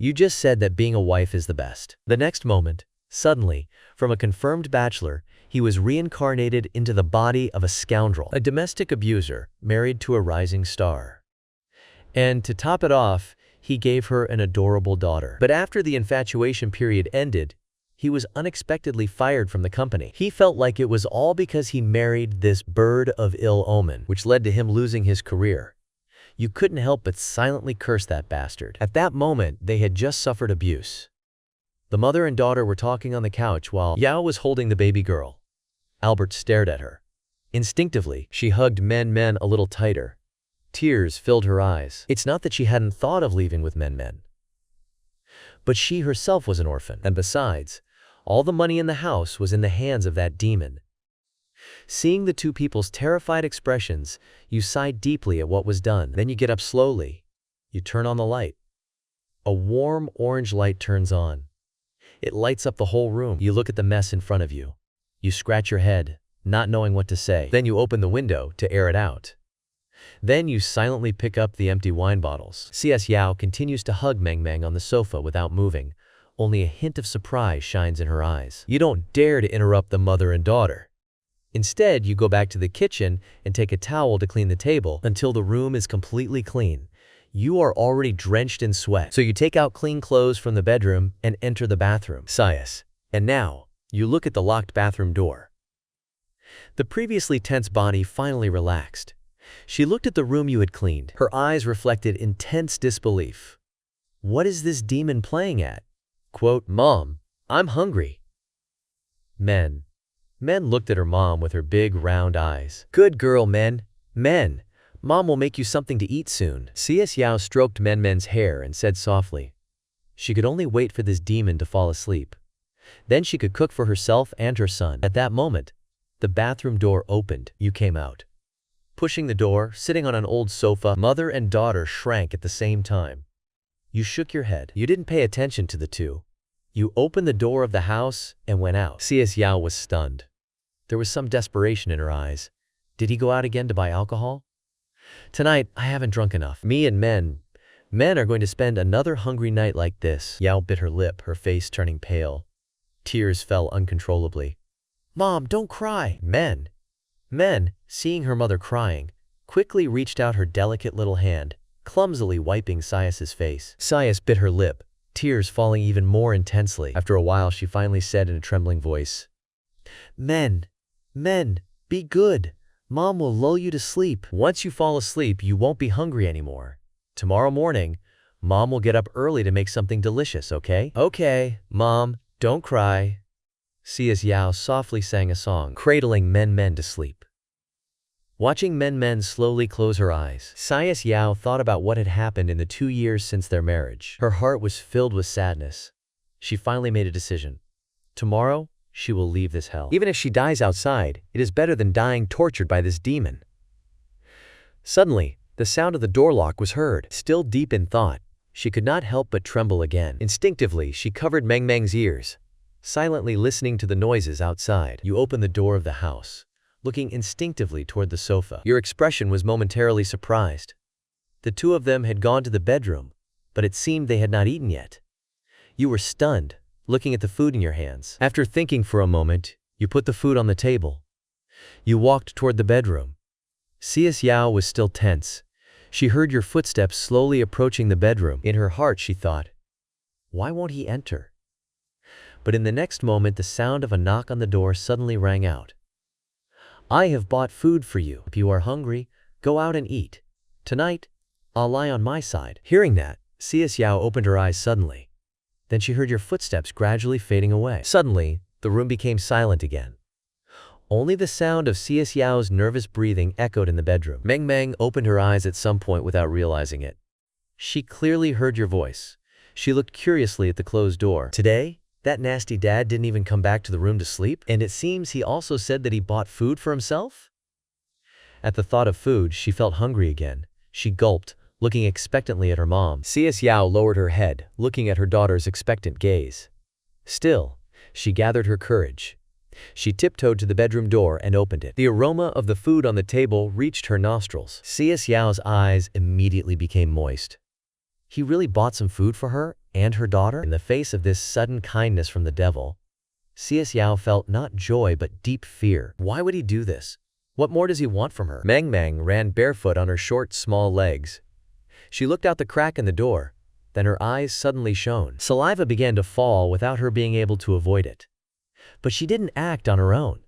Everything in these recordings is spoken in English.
You just said that being a wife is the best. The next moment, suddenly, from a confirmed bachelor, he was reincarnated into the body of a scoundrel, a domestic abuser, married to a rising star. And to top it off, he gave her an adorable daughter. But after the infatuation period ended, he was unexpectedly fired from the company. He felt like it was all because he married this bird of ill omen, which led to him losing his career. You couldn't help but silently curse that bastard. At that moment, they had just suffered abuse. The mother and daughter were talking on the couch while Yao was holding the baby girl. Albert stared at her. Instinctively, she hugged Men a little tighter. Tears filled her eyes. It's not that she hadn't thought of leaving with Men. But she herself was an orphan, and besides, all the money in the house was in the hands of that demon. Seeing the two people's terrified expressions, you sighed deeply at what was done. Then you get up slowly. You turn on the light. A warm orange light turns on. It lights up the whole room. You look at the mess in front of you. You scratch your head, not knowing what to say. Then you open the window to air it out. Then you silently pick up the empty wine bottles. CS Yao continues to hug Meng on the sofa without moving. Only a hint of surprise shines in her eyes. You don't dare to interrupt the mother and daughter. Instead, you go back to the kitchen and take a towel to clean the table until the room is completely clean. You are already drenched in sweat. So you take out clean clothes from the bedroom and enter the bathroom. Sias. And now, you look at the locked bathroom door. The previously tense body finally relaxed. She looked at the room you had cleaned. Her eyes reflected intense disbelief. What is this demon playing at? Quote, Mom, I'm hungry. Men looked at her mom with her big round eyes. Good girl, Men. Mom will make you something to eat soon. CS Yao stroked Men's hair and said softly. She could only wait for this demon to fall asleep. Then she could cook for herself and her son. At that moment, the bathroom door opened. You came out. Pushing the door, sitting on an old sofa, mother and daughter shrank at the same time. You shook your head. You didn't pay attention to the two. You opened the door of the house and went out. CS Yao was stunned. There was some desperation in her eyes. Did he go out again to buy alcohol? Tonight, I haven't drunk enough. Me and Men are going to spend another hungry night like this. Yao bit her lip, her face turning pale. Tears fell uncontrollably. Mom, don't cry. Men, seeing her mother crying, quickly reached out her delicate little hand, clumsily wiping Sias's face. Sias bit her lip, tears falling even more intensely. After a while, she finally said in a trembling voice, Men, be good. Mom will lull you to sleep. Once you fall asleep, you won't be hungry anymore. Tomorrow morning, Mom will get up early to make something delicious, okay? Okay, Mom, don't cry. CS Yao softly sang a song, cradling Men to sleep. Watching Men slowly close her eyes, CS Yao thought about what had happened in the 2 years since their marriage. Her heart was filled with sadness. She finally made a decision. Tomorrow, she will leave this hell. Even if she dies outside, it is better than dying tortured by this demon. Suddenly, the sound of the door lock was heard. Still deep in thought, she could not help but tremble again. Instinctively, she covered Meng's ears, silently listening to the noises outside. You opened the door of the house, looking instinctively toward the sofa. Your expression was momentarily surprised. The two of them had gone to the bedroom, but it seemed they had not eaten yet. You were stunned, looking at the food in your hands. After thinking for a moment, you put the food on the table. You walked toward the bedroom. CS Yao was still tense. She heard your footsteps slowly approaching the bedroom. In her heart, she thought, why won't he enter? But in the next moment, the sound of a knock on the door suddenly rang out. I have bought food for you. If you are hungry, go out and eat. Tonight, I'll lie on my side. Hearing that, CS Yao opened her eyes suddenly. Then she heard your footsteps gradually fading away. Suddenly, the room became silent again. Only the sound of CS Yao's nervous breathing echoed in the bedroom. Meng opened her eyes at some point without realizing it. She clearly heard your voice. She looked curiously at the closed door. Today, that nasty dad didn't even come back to the room to sleep, and it seems he also said that he bought food for himself? At the thought of food, she felt hungry again. She gulped, looking expectantly at her mom. CS Yao lowered her head, looking at her daughter's expectant gaze. Still, she gathered her courage. She tiptoed to the bedroom door and opened it. The aroma of the food on the table reached her nostrils. CS Yao's eyes immediately became moist. He really bought some food for her, And her daughter? In the face of this sudden kindness from the devil, Xiao felt not joy but deep fear. Why would he do this? What more does he want from her? Meng Meng ran barefoot on her short, small legs. She looked out the crack in the door. Then her eyes suddenly shone. Saliva began to fall without her being able to avoid it. But she didn't act on her own.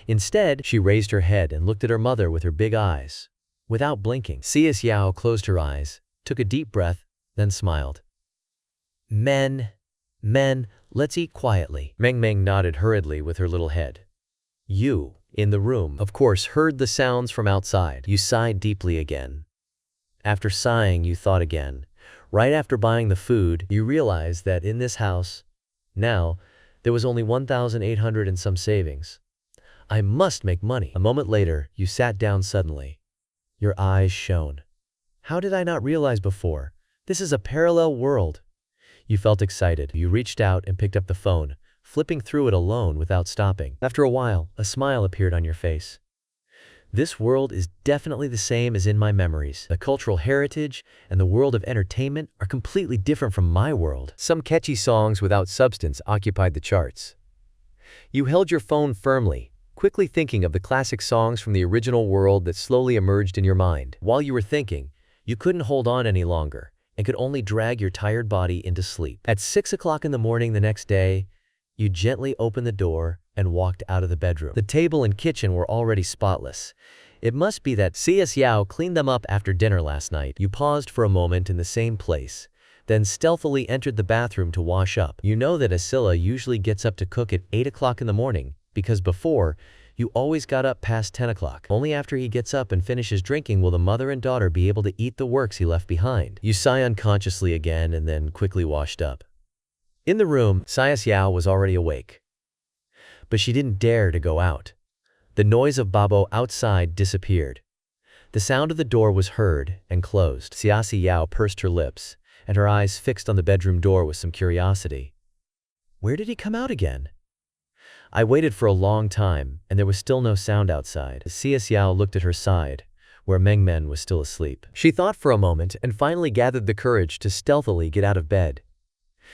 Instead, she raised her head and looked at her mother with her big eyes. Without blinking, Xiao closed her eyes, took a deep breath, then smiled. Men, let's eat quietly. Meng Meng nodded hurriedly with her little head. You, in the room, of course, heard the sounds from outside. You sighed deeply again. After sighing, you thought again. Right after buying the food, you realized that in this house, now, there was only 1,800 and some savings. I must make money. A moment later, you sat down suddenly. Your eyes shone. How did I not realize before? This is a parallel world. You felt excited. You reached out and picked up the phone, flipping through it alone without stopping. After a while, a smile appeared on your face. This world is definitely the same as in my memories. The cultural heritage and the world of entertainment are completely different from my world. Some catchy songs without substance occupied the charts. You held your phone firmly, quickly thinking of the classic songs from the original world that slowly emerged in your mind. While you were thinking, you couldn't hold on any longer and could only drag your tired body into sleep. At 6 o'clock in the morning the next day, you gently opened the door and walked out of the bedroom. The table and kitchen were already spotless. It must be that Xiao cleaned them up after dinner last night. You paused for a moment in the same place, then stealthily entered the bathroom to wash up. You know that Asila usually gets up to cook at 8 o'clock in the morning, because before, you always got up past 10 o'clock. Only after he gets up and finishes drinking will the mother and daughter be able to eat the works he left behind. You sigh unconsciously again and then quickly washed up. In the room, Xiao was already awake. But she didn't dare to go out. The noise of Babo outside disappeared. The sound of the door was heard and closed. Xiao pursed her lips, and her eyes fixed on the bedroom door with some curiosity. Where did he come out again? I waited for a long time, and there was still no sound outside. Xiao looked at her side, where Meng Meng was still asleep. She thought for a moment and finally gathered the courage to stealthily get out of bed.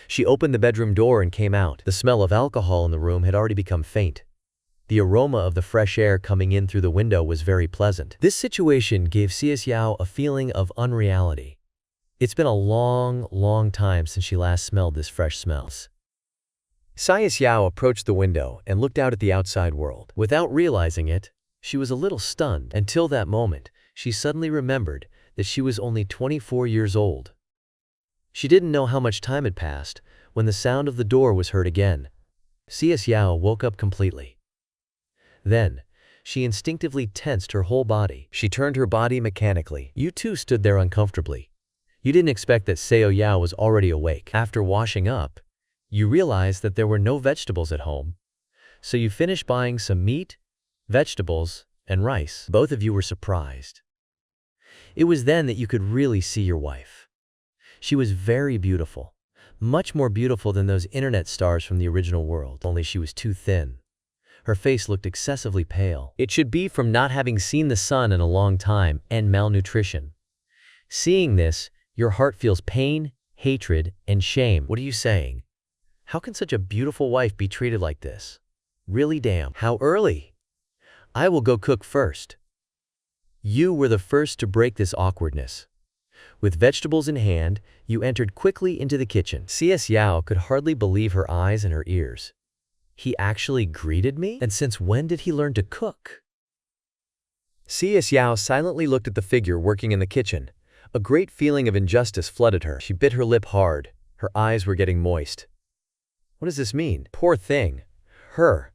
She opened the bedroom door and came out. The smell of alcohol in the room had already become faint. The aroma of the fresh air coming in through the window was very pleasant. This situation gave Xiao a feeling of unreality. It's been a long time since she last smelled this fresh smells. Xiao approached the window and looked out at the outside world. Without realizing it, she was a little stunned. Until that moment, she suddenly remembered that she was only 24 years old. She didn't know how much time had passed when the sound of the door was heard again. Xiao woke up completely. Then, she instinctively tensed her whole body. She turned her body mechanically. You too stood there uncomfortably. You didn't expect that Xiao was already awake. After washing up, you realized that there were no vegetables at home. So you finished buying some meat, vegetables, and rice. Both of you were surprised. It was then that you could really see your wife. She was very beautiful, much more beautiful than those internet stars from the original world, only she was too thin. Her face looked excessively pale. It should be from not having seen the sun in a long time and malnutrition. Seeing this, your heart feels pain, hatred, and shame. What are you saying? How can such a beautiful wife be treated like this? Really damn. How early? I will go cook first. You were the first to break this awkwardness. With vegetables in hand, you entered quickly into the kitchen. Xiao could hardly believe her eyes and her ears. He actually greeted me? And since when did he learn to cook? Xiao silently looked at the figure working in the kitchen. A great feeling of injustice flooded her. She bit her lip hard. Her eyes were getting moist. What does this mean? Poor thing. Her.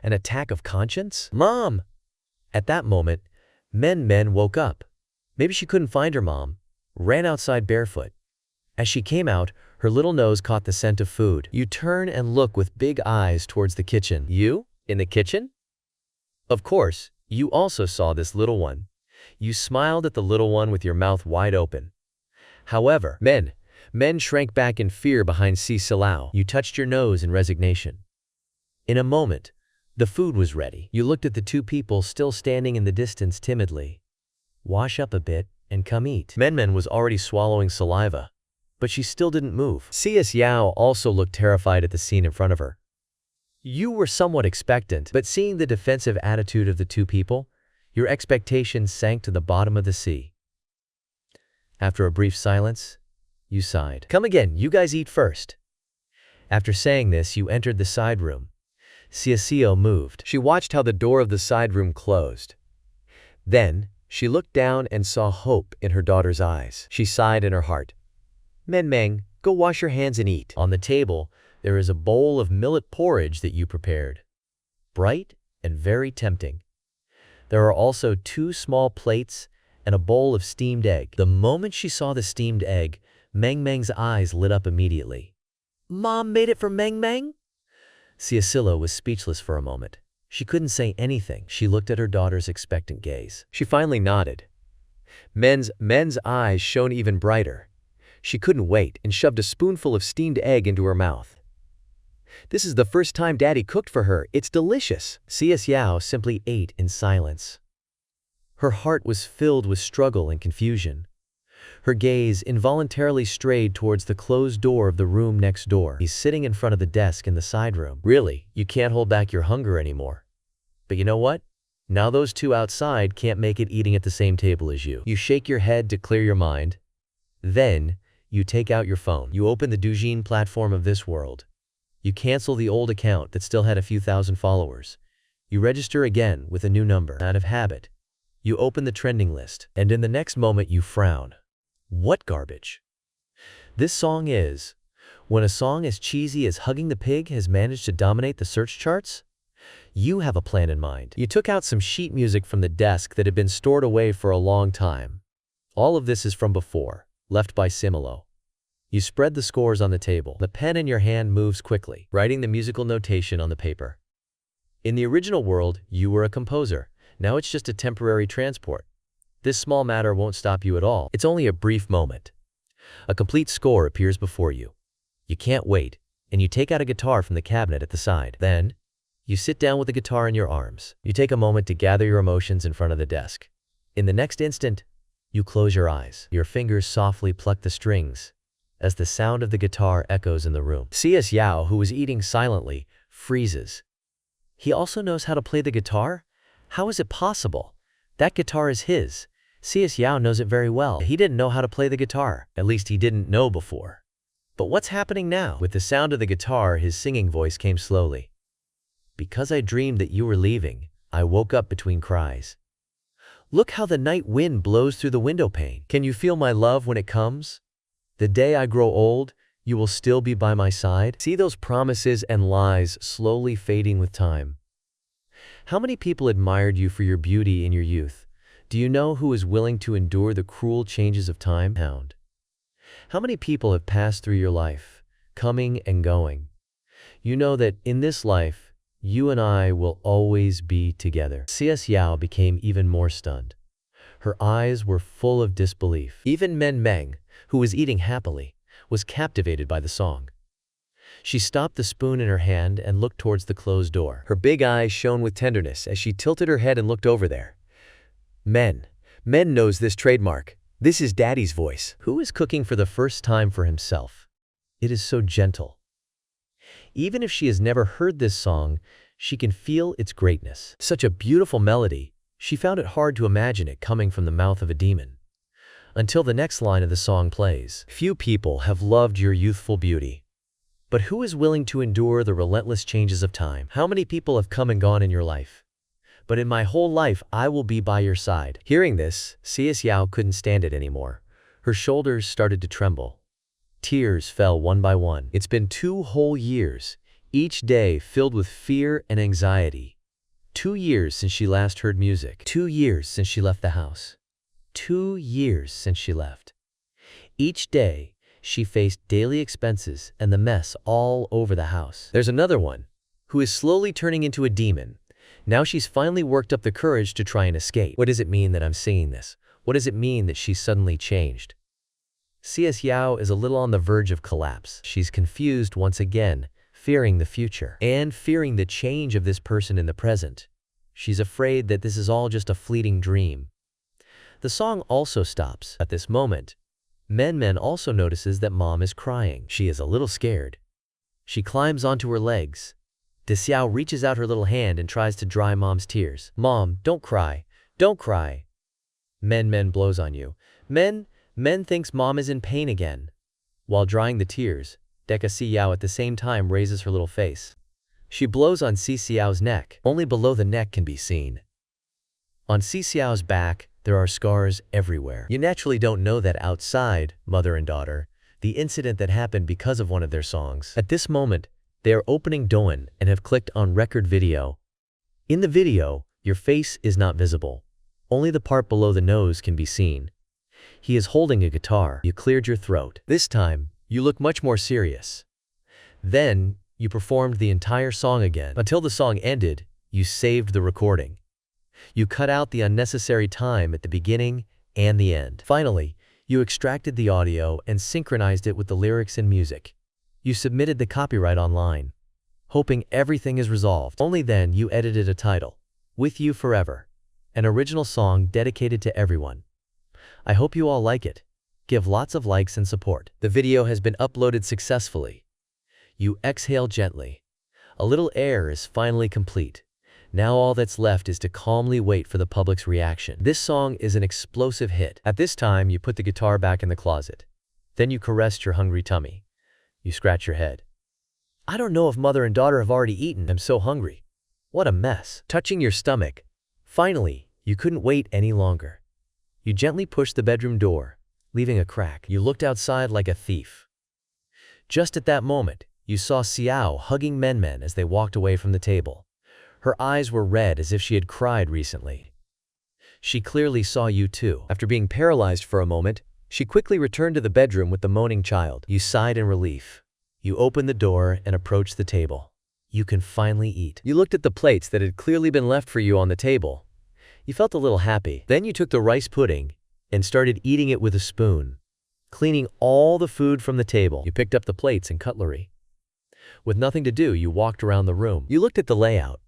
An attack of conscience? Mom! At that moment, Men woke up. Maybe she couldn't find her mom. Ran outside barefoot. As she came out, her little nose caught the scent of food. You turn and look with big eyes towards the kitchen. You? In the kitchen? Of course, you also saw this little one. You smiled at the little one with your mouth wide open. However, Men shrank back in fear behind Xiao. You touched your nose in resignation. In a moment, the food was ready. You looked at the two people still standing in the distance timidly. Wash up a bit and come eat. Men was already swallowing saliva. but she still didn't move. CS Yao also looked terrified at the scene in front of her. You were somewhat expectant, but seeing the defensive attitude of the two people, your expectations sank to the bottom of the sea. After a brief silence, you sighed. Come again, you guys eat first. After saying this, you entered the side room. Xiaxiao moved. She watched how the door of the side room closed. Then, she looked down and saw hope in her daughter's eyes. She sighed in her heart. Meng, go wash your hands and eat. On the table, there is a bowl of millet porridge that you prepared. Bright and very tempting. There are also 2 small plates and a bowl of steamed egg. The moment she saw the steamed egg, Meng's eyes lit up immediately. Mom made it for Meng? Xiaxiao was speechless for a moment. She couldn't say anything. She looked at her daughter's expectant gaze. She finally nodded. Men's eyes shone even brighter. She couldn't wait and shoved a spoonful of steamed egg into her mouth. This is the first time Daddy cooked for her. It's delicious. Xiaxiao simply ate in silence. Her heart was filled with struggle and confusion. Her gaze involuntarily strayed towards the closed door of the room next door. He's sitting in front of the desk in the side room. Really, you can't hold back your hunger anymore. But you know what? Now those 2 outside can't make it eating at the same table as you. You shake your head to clear your mind. Then, you take out your phone. You open the Douyin platform of this world. You cancel the old account that still had a few thousand followers. You register again with a new number. Out of habit, you open the trending list. And in the next moment you frown. What garbage? This song is, when a song as cheesy as Hugging the Pig has managed to dominate the search charts? You have a plan in mind. You took out some sheet music from the desk that had been stored away for a long time. All of this is from before, left by Similo. You spread the scores on the table. The pen in your hand moves quickly, writing the musical notation on the paper. In the original world, you were a composer. Now it's just a temporary transport. This small matter won't stop you at all. It's only a brief moment. A complete score appears before you. You can't wait, and you take out a guitar from the cabinet at the side. Then, you sit down with the guitar in your arms. You take a moment to gather your emotions in front of the desk. In the next instant, you close your eyes. Your fingers softly pluck the strings as the sound of the guitar echoes in the room. Xiaxiao, who was eating silently, freezes. He also knows how to play the guitar? How is it possible? That guitar is his. Xiaxiao knows it very well. He didn't know how to play the guitar. At least he didn't know before. But what's happening now? With the sound of the guitar, his singing voice came slowly. Because I dreamed that you were leaving, I woke up between cries. Look how the night wind blows through the window pane. Can you feel my love when it comes? The day I grow old, you will still be by my side. See those promises and lies slowly fading with time. How many people admired you for your beauty in your youth? Do you know who is willing to endure the cruel changes of time? How many people have passed through your life, coming and going? You know that in this life, you and I will always be together. Xiaxiao became even more stunned. Her eyes were full of disbelief. Even Meng, who was eating happily, was captivated by the song. She stopped the spoon in her hand and looked towards the closed door. Her big eyes shone with tenderness as she tilted her head and looked over there. Men knows this trademark. This is Daddy's voice. Who is cooking for the first time for himself? It is so gentle. Even if she has never heard this song, she can feel its greatness. Such a beautiful melody, she found it hard to imagine it coming from the mouth of a demon. Until the next line of the song plays. Few people have loved your youthful beauty. But who is willing to endure the relentless changes of time? How many people have come and gone in your life? But in my whole life, I will be by your side. Hearing this, Xiaxiao couldn't stand it anymore. Her shoulders started to tremble. Tears fell one by one. It's been 2 whole years, each day filled with fear and anxiety. 2 years since she last heard music. 2 years since she left the house. 2 years since she left. Each day, she faced daily expenses and the mess all over the house. There's another one, who is slowly turning into a demon. Now she's finally worked up the courage to try and escape. What does it mean that I'm singing this? What does it mean that she's suddenly changed? Xiaxiao is a little on the verge of collapse. She's confused once again, fearing the future, and fearing the change of this person in the present. She's afraid that this is all just a fleeting dream. The song also stops. At this moment, Men also notices that mom is crying. She is a little scared. She climbs onto her legs. Xiao reaches out her little hand and tries to dry mom's tears. Mom, don't cry. Don't cry. Men blows on you. Men thinks mom is in pain again. While drying the tears, Xiao at the same time raises her little face. She blows on Xiao's neck. Only below the neck can be seen. On Xiao's back, there are scars everywhere. You naturally don't know that outside, mother and daughter, the incident that happened because of one of their songs. At this moment, they are opening Douyin and have clicked on record video. In the video, your face is not visible. Only the part below the nose can be seen. He is holding a guitar. You cleared your throat. This time, you look much more serious. Then, you performed the entire song again. Until the song ended, you saved the recording. You cut out the unnecessary time at the beginning and the end. Finally, you extracted the audio and synchronized it with the lyrics and music. You submitted the copyright online, hoping everything is resolved. Only then you edited a title, With You Forever, an original song dedicated to everyone. I hope you all like it. Give lots of likes and support. The video has been uploaded successfully. You exhale gently. A little air is finally complete. Now all that's left is to calmly wait for the public's reaction. This song is an explosive hit. At this time, you put the guitar back in the closet. Then you caressed your hungry tummy. You scratch your head. I don't know if mother and daughter have already eaten. I'm so hungry. What a mess. Touching your stomach. Finally, you couldn't wait any longer. You gently pushed the bedroom door, leaving a crack. You looked outside like a thief. Just at that moment, you saw Xiao hugging Men as they walked away from the table. Her eyes were red as if she had cried recently. She clearly saw you too. After being paralyzed for a moment, she quickly returned to the bedroom with the moaning child. You sighed in relief. You opened the door and approached the table. You can finally eat. You looked at the plates that had clearly been left for you on the table. You felt a little happy. Then you took the rice pudding and started eating it with a spoon, cleaning all the food from the table. You picked up the plates and cutlery. With nothing to do, you walked around the room. You looked at the layout.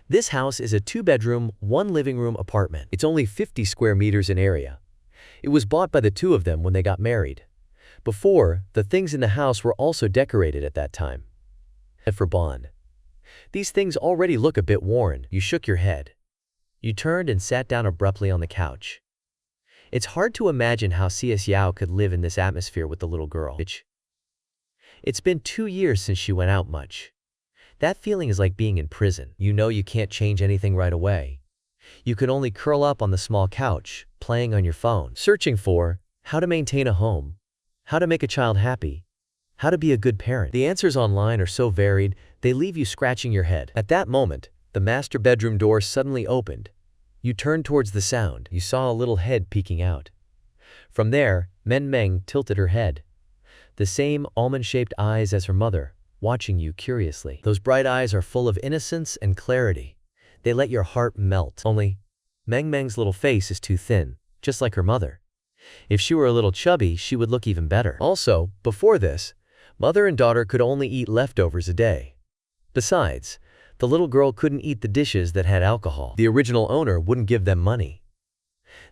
This house is a 2-bedroom, 1-living-room apartment. It's only 50 square meters in area. It was bought by the two of them when they got married. Before, the things in the house were also decorated at that time. And for Bond, these things already look a bit worn. You shook your head. You turned and sat down abruptly on the couch. It's hard to imagine how Xiao could live in this atmosphere with the little girl. It's been 2 years since she went out much. That feeling is like being in prison. You know you can't change anything right away. You can only curl up on the small couch, playing on your phone, searching for how to maintain a home, how to make a child happy, how to be a good parent. The answers online are so varied, they leave you scratching your head. At that moment, the master bedroom door suddenly opened. You turned towards the sound. You saw a little head peeking out. From there, Men tilted her head. The same almond-shaped eyes as her mother, watching you curiously. Those bright eyes are full of innocence and clarity. They let your heart melt. Only, Meng's little face is too thin, just like her mother. If she were a little chubby, she would look even better. Also, before this, mother and daughter could only eat leftovers a day. Besides, the little girl couldn't eat the dishes that had alcohol. The original owner wouldn't give them money.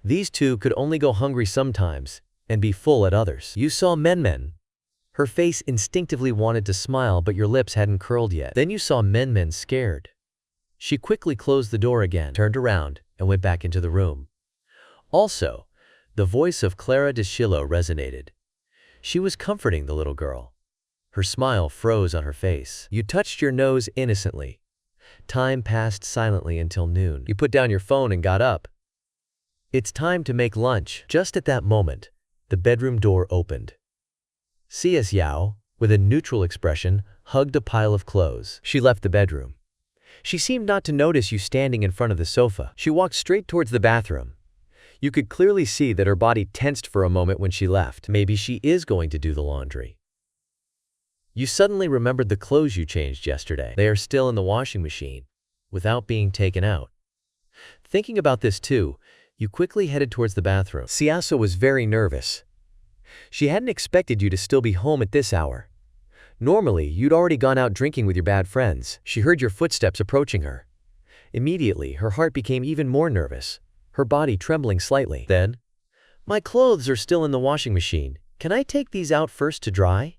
These two could only go hungry sometimes and be full at others. You saw Men. Her face instinctively wanted to smile, but your lips hadn't curled yet. Then you saw Men scared. She quickly closed the door again, turned around, and went back into the room. Also, the voice of Clara de Chilo resonated. She was comforting the little girl. Her smile froze on her face. You touched your nose innocently. Time passed silently until noon. You put down your phone and got up. It's time to make lunch. Just at that moment, the bedroom door opened. Xiao, with a neutral expression, hugged a pile of clothes. She left the bedroom. She seemed not to notice you standing in front of the sofa. She walked straight towards the bathroom. You could clearly see that her body tensed for a moment when she left. Maybe she is going to do the laundry. You suddenly remembered the clothes you changed yesterday. They are still in the washing machine, without being taken out. Thinking about this too, you quickly headed towards the bathroom. Xiao was very nervous. She hadn't expected you to still be home at this hour. Normally, you'd already gone out drinking with your bad friends. She heard your footsteps approaching her. Immediately, her heart became even more nervous, her body trembling slightly. Then, my clothes are still in the washing machine. Can I take these out first to dry?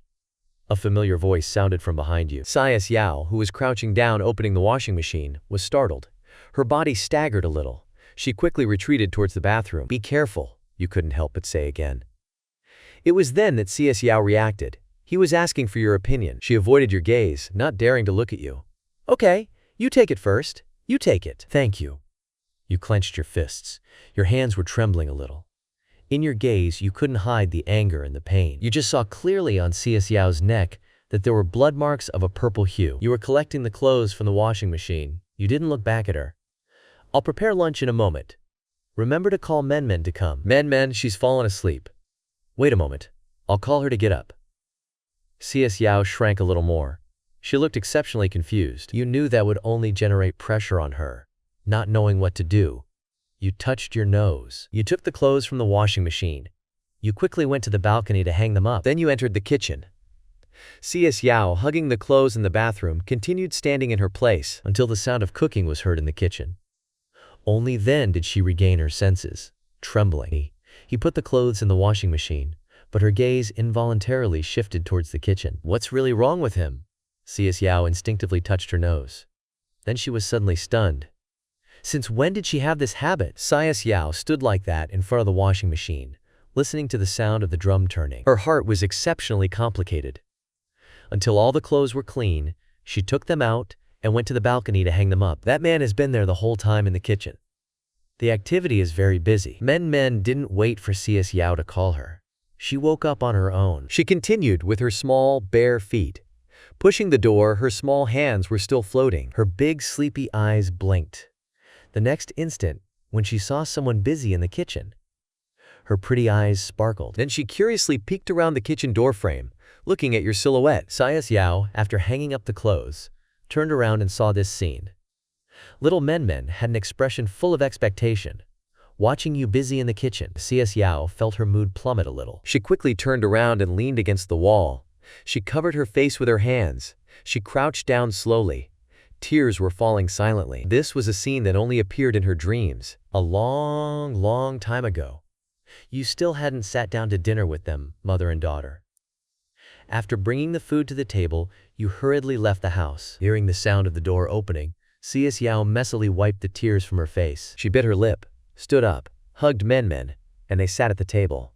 A familiar voice sounded from behind you. Sias Yao, who was crouching down opening the washing machine, was startled. Her body staggered a little. She quickly retreated towards the bathroom. Be careful, you couldn't help but say again. It was then that Sias Yao reacted. He was asking for your opinion. She avoided your gaze, not daring to look at you. Okay, you take it first. You take it. Thank you. You clenched your fists. Your hands were trembling a little. In your gaze, you couldn't hide the anger and the pain. You just saw clearly on Sias Yao's neck that there were blood marks of a purple hue. You were collecting the clothes from the washing machine. You didn't look back at her. I'll prepare lunch in a moment. Remember to call Men to come. Men, she's fallen asleep. Wait a moment. I'll call her to get up. Sias Yao shrank a little more. She looked exceptionally confused. You knew that would only generate pressure on her. Not knowing what to do. You touched your nose. You took the clothes from the washing machine. You quickly went to the balcony to hang them up. Then you entered the kitchen. Sias Yao, hugging the clothes in the bathroom, continued standing in her place until the sound of cooking was heard in the kitchen. Only then did she regain her senses. Trembling, he put the clothes in the washing machine, but her gaze involuntarily shifted towards the kitchen. What's really wrong with him? Sias Yao instinctively touched her nose. Then she was suddenly stunned. Since when did she have this habit? Sias Yao stood like that in front of the washing machine, listening to the sound of the drum turning. Her heart was exceptionally complicated. Until all the clothes were clean, she took them out and went to the balcony to hang them up. That man has been there the whole time in the kitchen. The activity is very busy. Men didn't wait for Sias Yao to call her. She woke up on her own. She continued with her small, bare feet. Pushing the door, her small hands were still floating. Her big, sleepy eyes blinked. The next instant, when she saw someone busy in the kitchen, her pretty eyes sparkled. Then she curiously peeked around the kitchen doorframe, looking at your silhouette. Sias Yao, after hanging up the clothes, turned around and saw this scene. Little Men had an expression full of expectation. Watching you busy in the kitchen, Sias Yao felt her mood plummet a little. She quickly turned around and leaned against the wall. She covered her face with her hands. She crouched down slowly. Tears were falling silently. This was a scene that only appeared in her dreams. A long time ago. You still hadn't sat down to dinner with them, mother and daughter. After bringing the food to the table, you hurriedly left the house. Hearing the sound of the door opening, Sias Yao messily wiped the tears from her face. She bit her lip, stood up, hugged Men, and they sat at the table.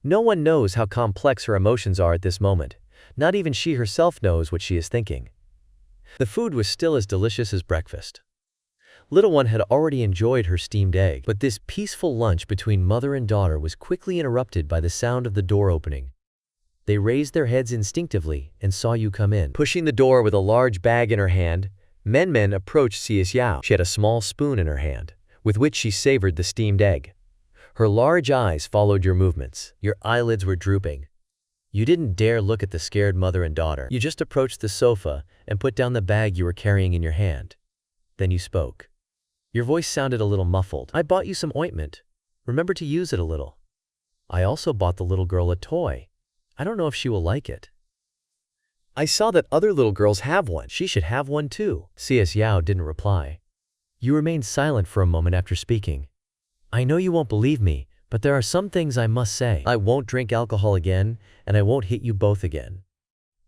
No one knows how complex her emotions are at this moment. Not even she herself knows what she is thinking. The food was still as delicious as breakfast. Little one had already enjoyed her steamed egg, but this peaceful lunch between mother and daughter was quickly interrupted by the sound of the door opening. They raised their heads instinctively and saw you come in. Pushing the door with a large bag in her hand, Men approached Sias Yao. She had a small spoon in her hand, with which she savored the steamed egg. Her large eyes followed your movements. Your eyelids were drooping. You didn't dare look at the scared mother and daughter. You just approached the sofa and put down the bag you were carrying in your hand. Then you spoke. Your voice sounded a little muffled. I bought you some ointment. Remember to use it a little. I also bought the little girl a toy. I don't know if she will like it. I saw that other little girls have one. She should have one too. Sias Yao didn't reply. You remained silent for a moment after speaking. I know you won't believe me, but there are some things I must say. I won't drink alcohol again, and I won't hit you both again.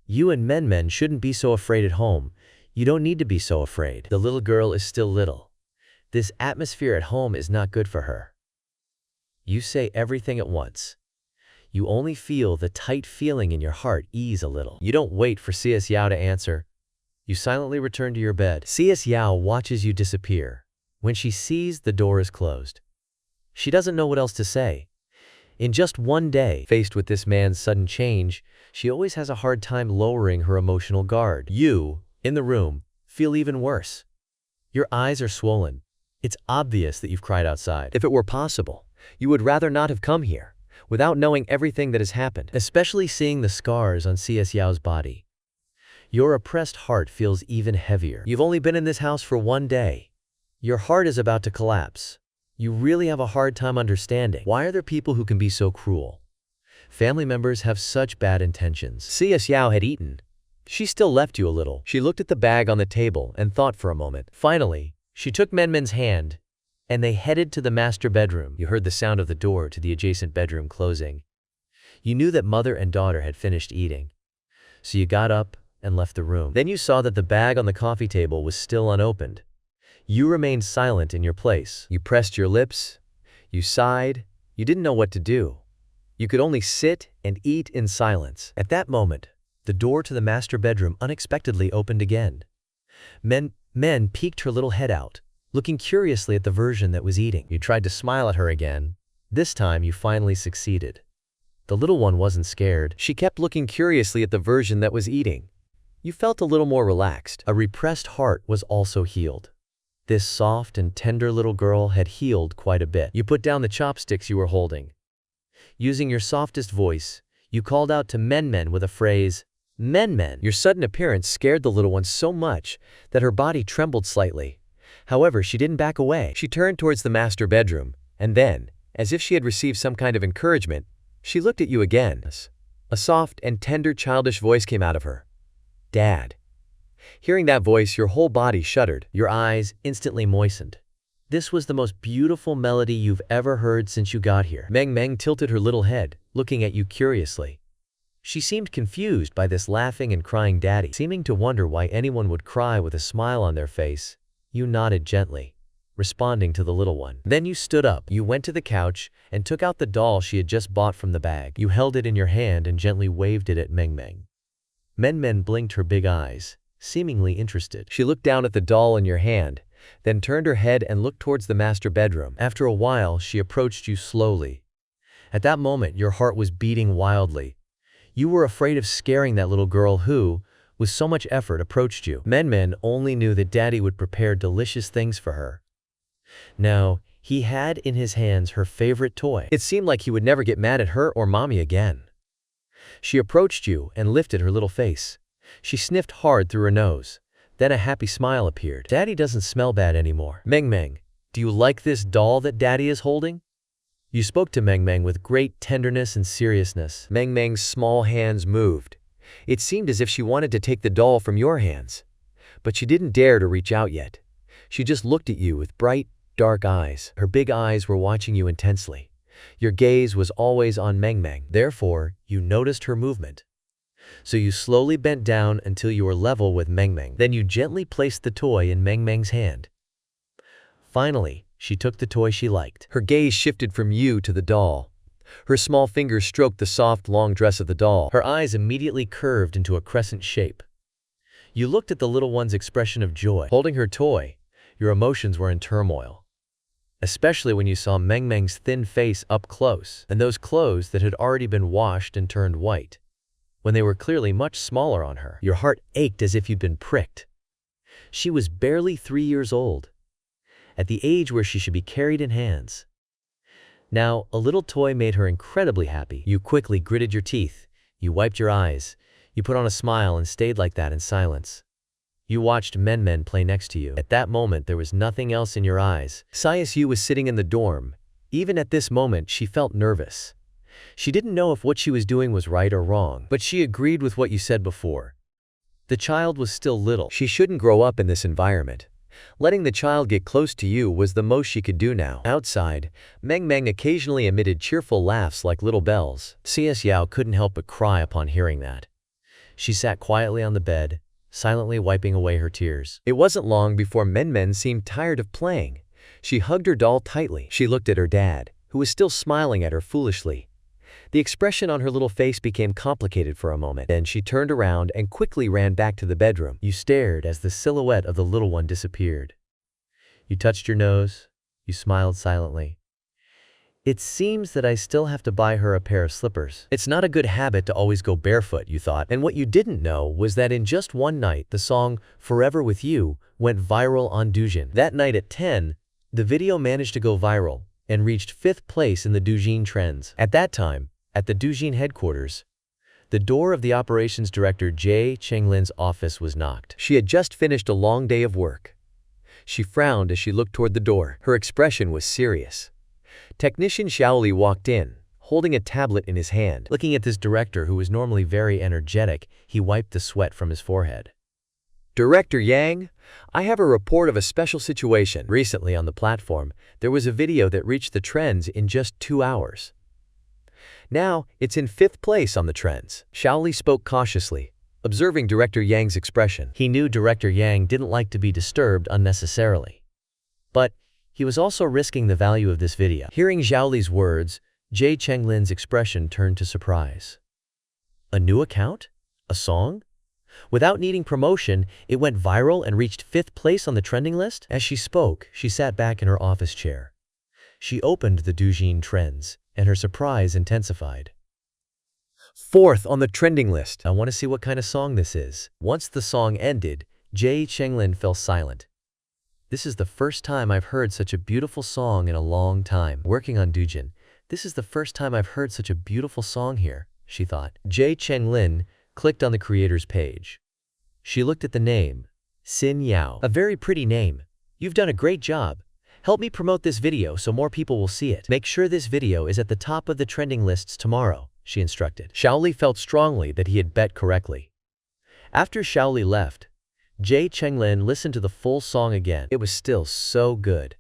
You and Men shouldn't be so afraid at home. You don't need to be so afraid. The little girl is still little. This atmosphere at home is not good for her. You say everything at once. You only feel the tight feeling in your heart ease a little. You don't wait for Sias Yao to answer. You silently return to your bed. Sias Yao watches you disappear. When she sees the door is closed, she doesn't know what else to say. In just one day, faced with this man's sudden change, she always has a hard time lowering her emotional guard. You, in the room, feel even worse. Your eyes are swollen. It's obvious that you've cried outside. If it were possible, you would rather not have come here, without knowing everything that has happened, especially seeing the scars on Sias Yao's body. Your oppressed heart feels even heavier. You've only been in this house for one day. Your heart is about to collapse. You really have a hard time understanding. Why are there people who can be so cruel? Family members have such bad intentions. Sias Yao had eaten. She still left you a little. She looked at the bag on the table and thought for a moment. Finally, she took Men's hand, and they headed to the master bedroom. You heard the sound of the door to the adjacent bedroom closing. You knew that mother and daughter had finished eating. So you got up and left the room. Then you saw that the bag on the coffee table was still unopened. You remained silent in your place. You pressed your lips. You sighed. You didn't know what to do. You could only sit and eat in silence. At that moment, the door to the master bedroom unexpectedly opened again. Men peeked her little head out, looking curiously at the version that was eating. You tried to smile at her again. This time you finally succeeded. The little one wasn't scared. She kept looking curiously at the version that was eating. You felt a little more relaxed. A repressed heart was also healed. This soft and tender little girl had healed quite a bit. You put down the chopsticks you were holding. Using your softest voice, you called out to Men with a phrase, Men. Your sudden appearance scared the little one so much that her body trembled slightly. However, she didn't back away. She turned towards the master bedroom, and then, as if she had received some kind of encouragement, she looked at you again. A soft and tender childish voice came out of her. Dad. Hearing that voice, your whole body shuddered. Your eyes instantly moistened. This was the most beautiful melody you've ever heard since you got here. Meng tilted her little head, looking at you curiously. She seemed confused by this laughing and crying daddy. Seeming to wonder why anyone would cry with a smile on their face, you nodded gently, responding to the little one. Then you stood up. You went to the couch and took out the doll she had just bought from the bag. You held it in your hand and gently waved it at Meng. Men blinked her big eyes, seemingly interested. She looked down at the doll in your hand, then turned her head and looked towards the master bedroom. After a while, she approached you slowly. At that moment, your heart was beating wildly. You were afraid of scaring that little girl who, with so much effort, approached you. Men only knew that Daddy would prepare delicious things for her. Now, he had in his hands her favorite toy. It seemed like he would never get mad at her or Mommy again. She approached you and lifted her little face. She sniffed hard through her nose. Then a happy smile appeared. Daddy doesn't smell bad anymore. Meng, do you like this doll that Daddy is holding? You spoke to Meng with great tenderness and seriousness. Meng's small hands moved. It seemed as if she wanted to take the doll from your hands. But she didn't dare to reach out yet. She just looked at you with bright, dark eyes. Her big eyes were watching you intensely. Your gaze was always on Meng. Therefore, you noticed her movement. So you slowly bent down until you were level with Meng. Then you gently placed the toy in Meng's hand. Finally, she took the toy she liked. Her gaze shifted from you to the doll. Her small fingers stroked the soft, long dress of the doll. Her eyes immediately curved into a crescent shape. You looked at the little one's expression of joy. Holding her toy, your emotions were in turmoil. Especially when you saw Meng's thin face up close, and those clothes that had already been washed and turned white. When they were clearly much smaller on her, your heart ached as if you'd been pricked. She was barely 3 years old, at the age where she should be carried in hands. Now, a little toy made her incredibly happy. You quickly gritted your teeth. You wiped your eyes. You put on a smile and stayed like that in silence. You watched Men play next to you. At that moment, there was nothing else in your eyes. Yu was sitting in the dorm. Even at this moment, she felt nervous. She didn't know if what she was doing was right or wrong, but she agreed with what you said before. The child was still little. She shouldn't grow up in this environment. Letting the child get close to you was the most she could do now. Outside, Meng occasionally emitted cheerful laughs like little bells. Yao couldn't help but cry upon hearing that. She sat quietly on the bed, silently wiping away her tears. It wasn't long before Men seemed tired of playing. She hugged her doll tightly. She looked at her dad, who was still smiling at her foolishly. The expression on her little face became complicated for a moment. Then she turned around and quickly ran back to the bedroom. You stared as the silhouette of the little one disappeared. You touched your nose. You smiled silently. It seems that I still have to buy her a pair of slippers. It's not a good habit to always go barefoot, you thought. And what you didn't know was that in just one night, the song Forever With You went viral on Douyin. That night at 10, the video managed to go viral and reached 5th place in the Douyin trends. At that time, at the Douyin headquarters, the door of the operations director Jay Chenglin's office was knocked. She had just finished a long day of work. She frowned as she looked toward the door. Her expression was serious. Technician Xiaoli walked in, holding a tablet in his hand. Looking at this director who was normally very energetic, he wiped the sweat from his forehead. Director Yang, I have a report of a special situation. Recently on the platform, there was a video that reached the trends in just 2 hours. Now, it's in 5th place on the trends. Xiaoli spoke cautiously, observing Director Yang's expression. He knew Director Yang didn't like to be disturbed unnecessarily. But he was also risking the value of this video. Hearing Xiaoli's words, Jay Chenglin's expression turned to surprise. A new account? A song? Without needing promotion, it went viral and reached 5th place on the trending list? As she spoke, she sat back in her office chair. She opened the Douyin trends, and her surprise intensified. 4th on the trending list. I want to see what kind of song this is. Once the song ended, Jay Chenglin fell silent. This is the first time I've heard such a beautiful song in a long time. Working on Douyin, this is the first time I've heard such a beautiful song here, she thought. Jay Chenglin clicked on the creator's page. She looked at the name, Xin Yao. A very pretty name. You've done a great job. Help me promote this video so more people will see it. Make sure this video is at the top of the trending lists tomorrow, she instructed. Xiaoli felt strongly that he had bet correctly. After Xiaoli left, Jay Chenglin listened to the full song again. It was still so good.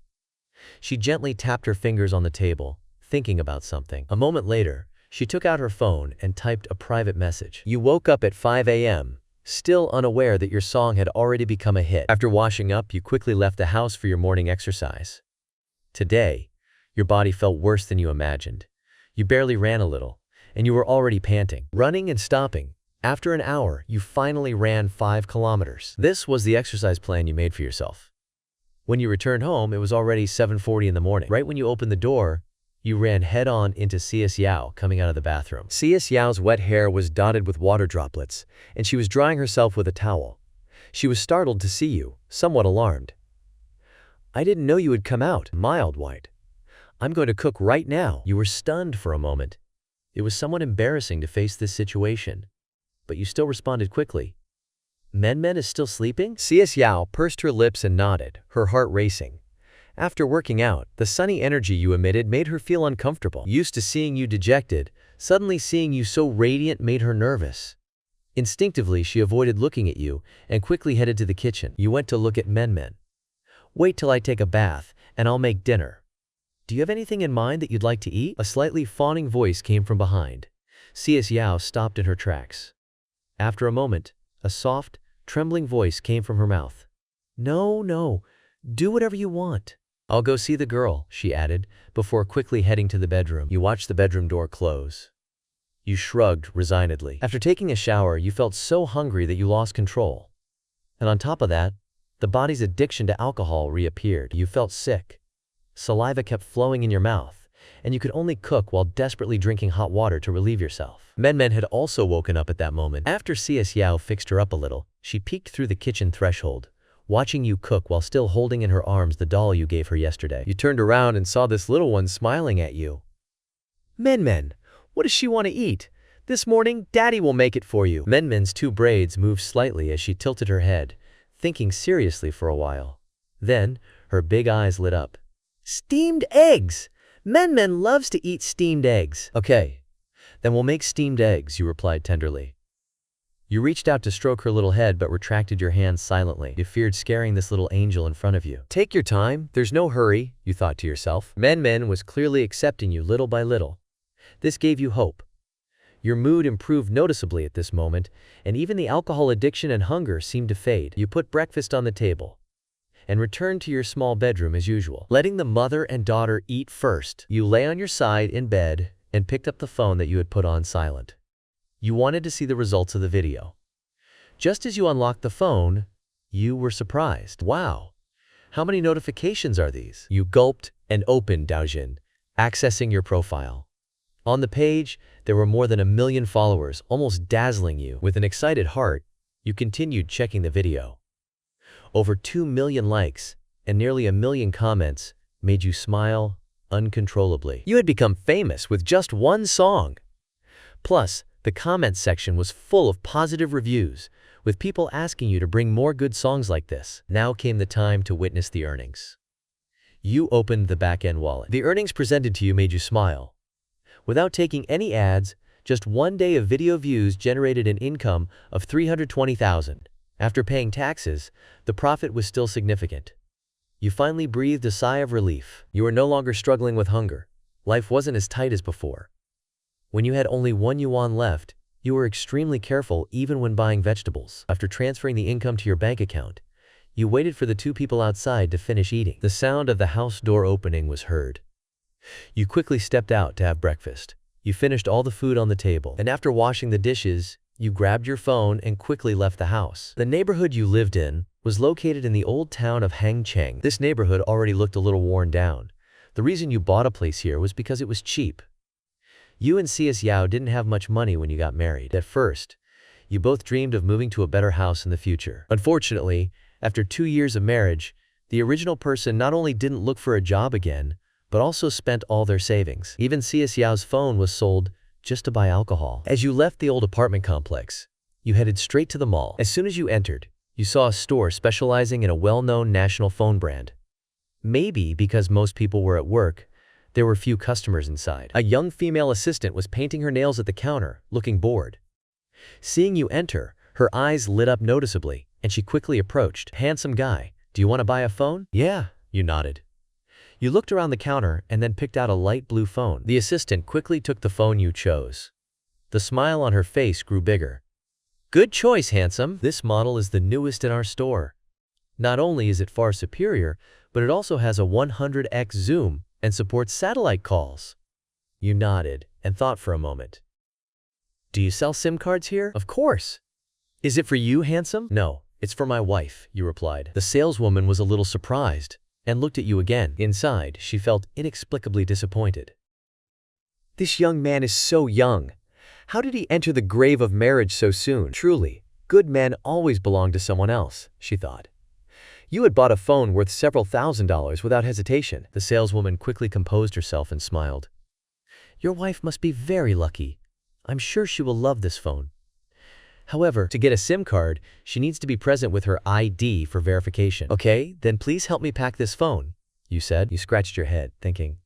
She gently tapped her fingers on the table, thinking about something. A moment later, she took out her phone and typed a private message. You woke up at 5 a.m., still unaware that your song had already become a hit. After washing up, you quickly left the house for your morning exercise. Today, your body felt worse than you imagined. You barely ran a little, and you were already panting. Running and stopping. After an hour, you finally ran 5 kilometers. This was the exercise plan you made for yourself. When you returned home, it was already 7:40 in the morning. Right when you opened the door, you ran head-on into Cs Yao coming out of the bathroom. Cs Yao's wet hair was dotted with water droplets, and she was drying herself with a towel. She was startled to see you, somewhat alarmed. I didn't know you had come out, mild white. I'm going to cook right now. You were stunned for a moment. It was somewhat embarrassing to face this situation, but you still responded quickly. Men is still sleeping? Cs Yao pursed her lips and nodded, her heart racing. After working out, the sunny energy you emitted made her feel uncomfortable. Used to seeing you dejected, suddenly seeing you so radiant made her nervous. Instinctively, she avoided looking at you and quickly headed to the kitchen. You went to look at Men. Wait till I take a bath, and I'll make dinner. Do you have anything in mind that you'd like to eat? A slightly fawning voice came from behind. Cs Yao stopped in her tracks. After a moment, a soft, trembling voice came from her mouth. No, do whatever you want. I'll go see the girl, she added, before quickly heading to the bedroom. You watched the bedroom door close. You shrugged resignedly. After taking a shower, you felt so hungry that you lost control. And on top of that, the body's addiction to alcohol reappeared. You felt sick. Saliva kept flowing in your mouth, and you could only cook while desperately drinking hot water to relieve yourself. Men had also woken up at that moment. After Cs Yao fixed her up a little, she peeked through the kitchen threshold, watching you cook while still holding in her arms the doll you gave her yesterday. You turned around and saw this little one smiling at you. Men, what does she want to eat? This morning, Daddy will make it for you. Men's 2 braids moved slightly as she tilted her head, thinking seriously for a while. Then, her big eyes lit up. Steamed eggs! Men loves to eat steamed eggs. Okay, then we'll make steamed eggs, you replied tenderly. You reached out to stroke her little head but retracted your hands silently. You feared scaring this little angel in front of you. Take your time, there's no hurry, you thought to yourself. Men was clearly accepting you little by little. This gave you hope. Your mood improved noticeably at this moment, and even the alcohol addiction and hunger seemed to fade. You put breakfast on the table and returned to your small bedroom as usual. Letting the mother and daughter eat first, you lay on your side in bed and picked up the phone that you had put on silent. You wanted to see the results of the video. Just as you unlocked the phone, you were surprised. Wow, how many notifications are these? You gulped and opened Douyin, accessing your profile. On the page, there were more than 1 million followers, almost dazzling you. With an excited heart, you continued checking the video. Over 2 million likes and nearly 1 million comments made you smile uncontrollably. You had become famous with just one song. Plus, the comments section was full of positive reviews, with people asking you to bring more good songs like this. Now came the time to witness the earnings. You opened the back-end wallet. The earnings presented to you made you smile. Without taking any ads, just 1 day of video views generated an income of 320,000. After paying taxes, the profit was still significant. You finally breathed a sigh of relief. You were no longer struggling with hunger. Life wasn't as tight as before. When you had only 1 yuan left, you were extremely careful even when buying vegetables. After transferring the income to your bank account, you waited for the two people outside to finish eating. The sound of the house door opening was heard. You quickly stepped out to have breakfast. You finished all the food on the table, and after washing the dishes, you grabbed your phone and quickly left the house. The neighborhood you lived in was located in the old town of Hangcheng. This neighborhood already looked a little worn down. The reason you bought a place here was because it was cheap. You and C.S. Yao didn't have much money when you got married. At first, you both dreamed of moving to a better house in the future. Unfortunately, after 2 years of marriage, the original person not only didn't look for a job again, but also spent all their savings. Even C.S. Yao's phone was sold just to buy alcohol. As you left the old apartment complex, you headed straight to the mall. As soon as you entered, you saw a store specializing in a well-known national phone brand. Maybe because most people were at work, there were few customers inside. A young female assistant was painting her nails at the counter, looking bored. Seeing you enter, her eyes lit up noticeably, and she quickly approached. "Handsome guy, do you want to buy a phone?" "Yeah," you nodded. You looked around the counter and then picked out a light blue phone. The assistant quickly took the phone you chose. The smile on her face grew bigger. "Good choice, handsome. This model is the newest in our store. Not only is it far superior, but it also has a 100x zoom and supports satellite calls." You nodded and thought for a moment. "Do you sell SIM cards here?" "Of course." "Is it for you, handsome?" "No, it's for my wife," you replied. The saleswoman was a little surprised and looked at you again. Inside, she felt inexplicably disappointed. This young man is so young. How did he enter the grave of marriage so soon? Truly, good men always belong to someone else, she thought. You had bought a phone worth several $1,000s without hesitation. The saleswoman quickly composed herself and smiled. "Your wife must be very lucky. I'm sure she will love this phone. However, to get a SIM card, she needs to be present with her ID for verification." "Okay, then please help me pack this phone," you said. You scratched your head, thinking,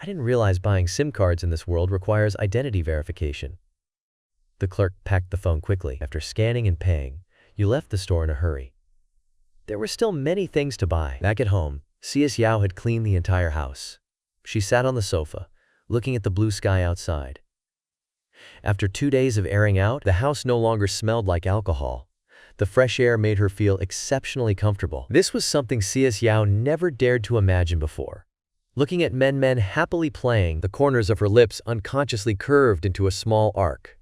"I didn't realize buying SIM cards in this world requires identity verification." The clerk packed the phone quickly. After scanning and paying, you left the store in a hurry. There were still many things to buy. Back at home, C.S. Yao had cleaned the entire house. She sat on the sofa, looking at the blue sky outside. After 2 days of airing out, the house no longer smelled like alcohol. The fresh air made her feel exceptionally comfortable. This was something C.S. Yao never dared to imagine before. Looking at Men happily playing, the corners of her lips unconsciously curved into a small arc.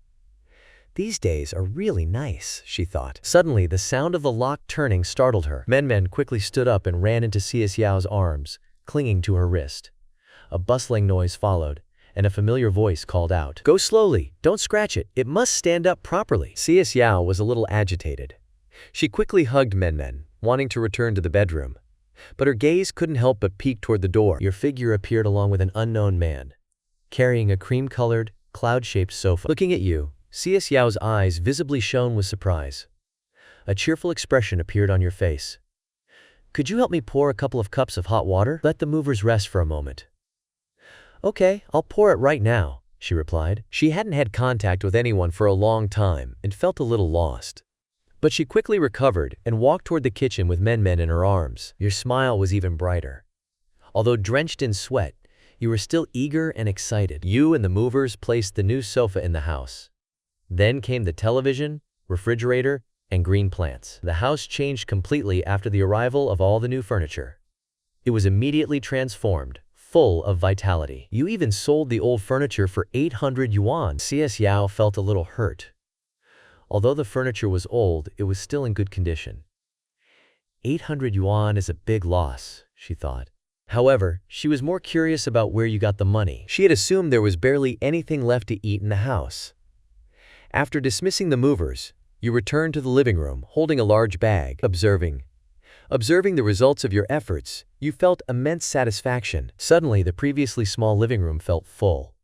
These days are really nice, she thought. Suddenly, the sound of the lock turning startled her. Men quickly stood up and ran into C.S. Yao's arms, clinging to her wrist. A bustling noise followed, and a familiar voice called out, "Go slowly, don't scratch it, it must stand up properly." C.S. Yao was a little agitated. She quickly hugged Men, wanting to return to the bedroom. But her gaze couldn't help but peek toward the door. Your figure appeared along with an unknown man, carrying a cream-colored, cloud-shaped sofa. Looking at you, C.S. Yao's eyes visibly shone with surprise. A cheerful expression appeared on your face. "Could you help me pour a couple of cups of hot water? Let the movers rest for a moment." "Okay, I'll pour it right now," she replied. She hadn't had contact with anyone for a long time and felt a little lost. But she quickly recovered and walked toward the kitchen with Men in her arms. Your smile was even brighter. Although drenched in sweat, you were still eager and excited. You and the movers placed the new sofa in the house. Then came the television, refrigerator, and green plants. The house changed completely after the arrival of all the new furniture. It was immediately transformed, full of vitality. You even sold the old furniture for 800 yuan. C.S. Yao felt a little hurt. Although the furniture was old, it was still in good condition. 800 yuan is a big loss, she thought. However, she was more curious about where you got the money. She had assumed there was barely anything left to eat in the house. After dismissing the movers, you returned to the living room, holding a large bag. Observing the results of your efforts, you felt immense satisfaction. Suddenly, the previously small living room felt full.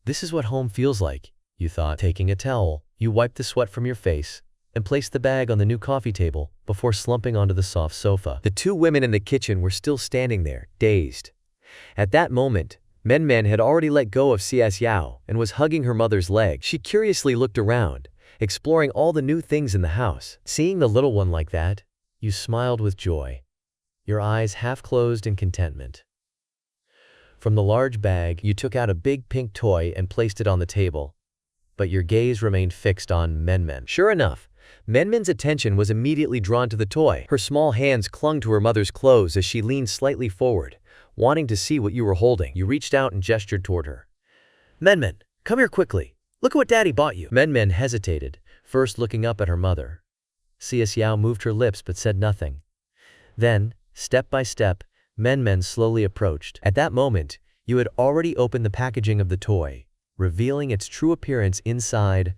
This is what home feels like, you thought. Taking a towel, you wiped the sweat from your face and placed the bag on the new coffee table before slumping onto the soft sofa. The two women in the kitchen were still standing there, dazed. At that moment, Men had already let go of C.S. Yao and was hugging her mother's leg. She curiously looked around, exploring all the new things in the house. Seeing the little one like that, you smiled with joy, your eyes half closed in contentment. From the large bag, you took out a big pink toy and placed it on the table. But your gaze remained fixed on Menmen. Sure enough, Menmen's attention was immediately drawn to the toy. Her small hands clung to her mother's clothes as she leaned slightly forward, wanting to see what you were holding. You reached out and gestured toward her. Menmen, come here quickly. Look at what Daddy bought you. Menmen hesitated, first looking up at her mother. Xiao moved her lips but said nothing. Then, step by step, Menmen slowly approached. At that moment, you had already opened the packaging of the toy, revealing its true appearance inside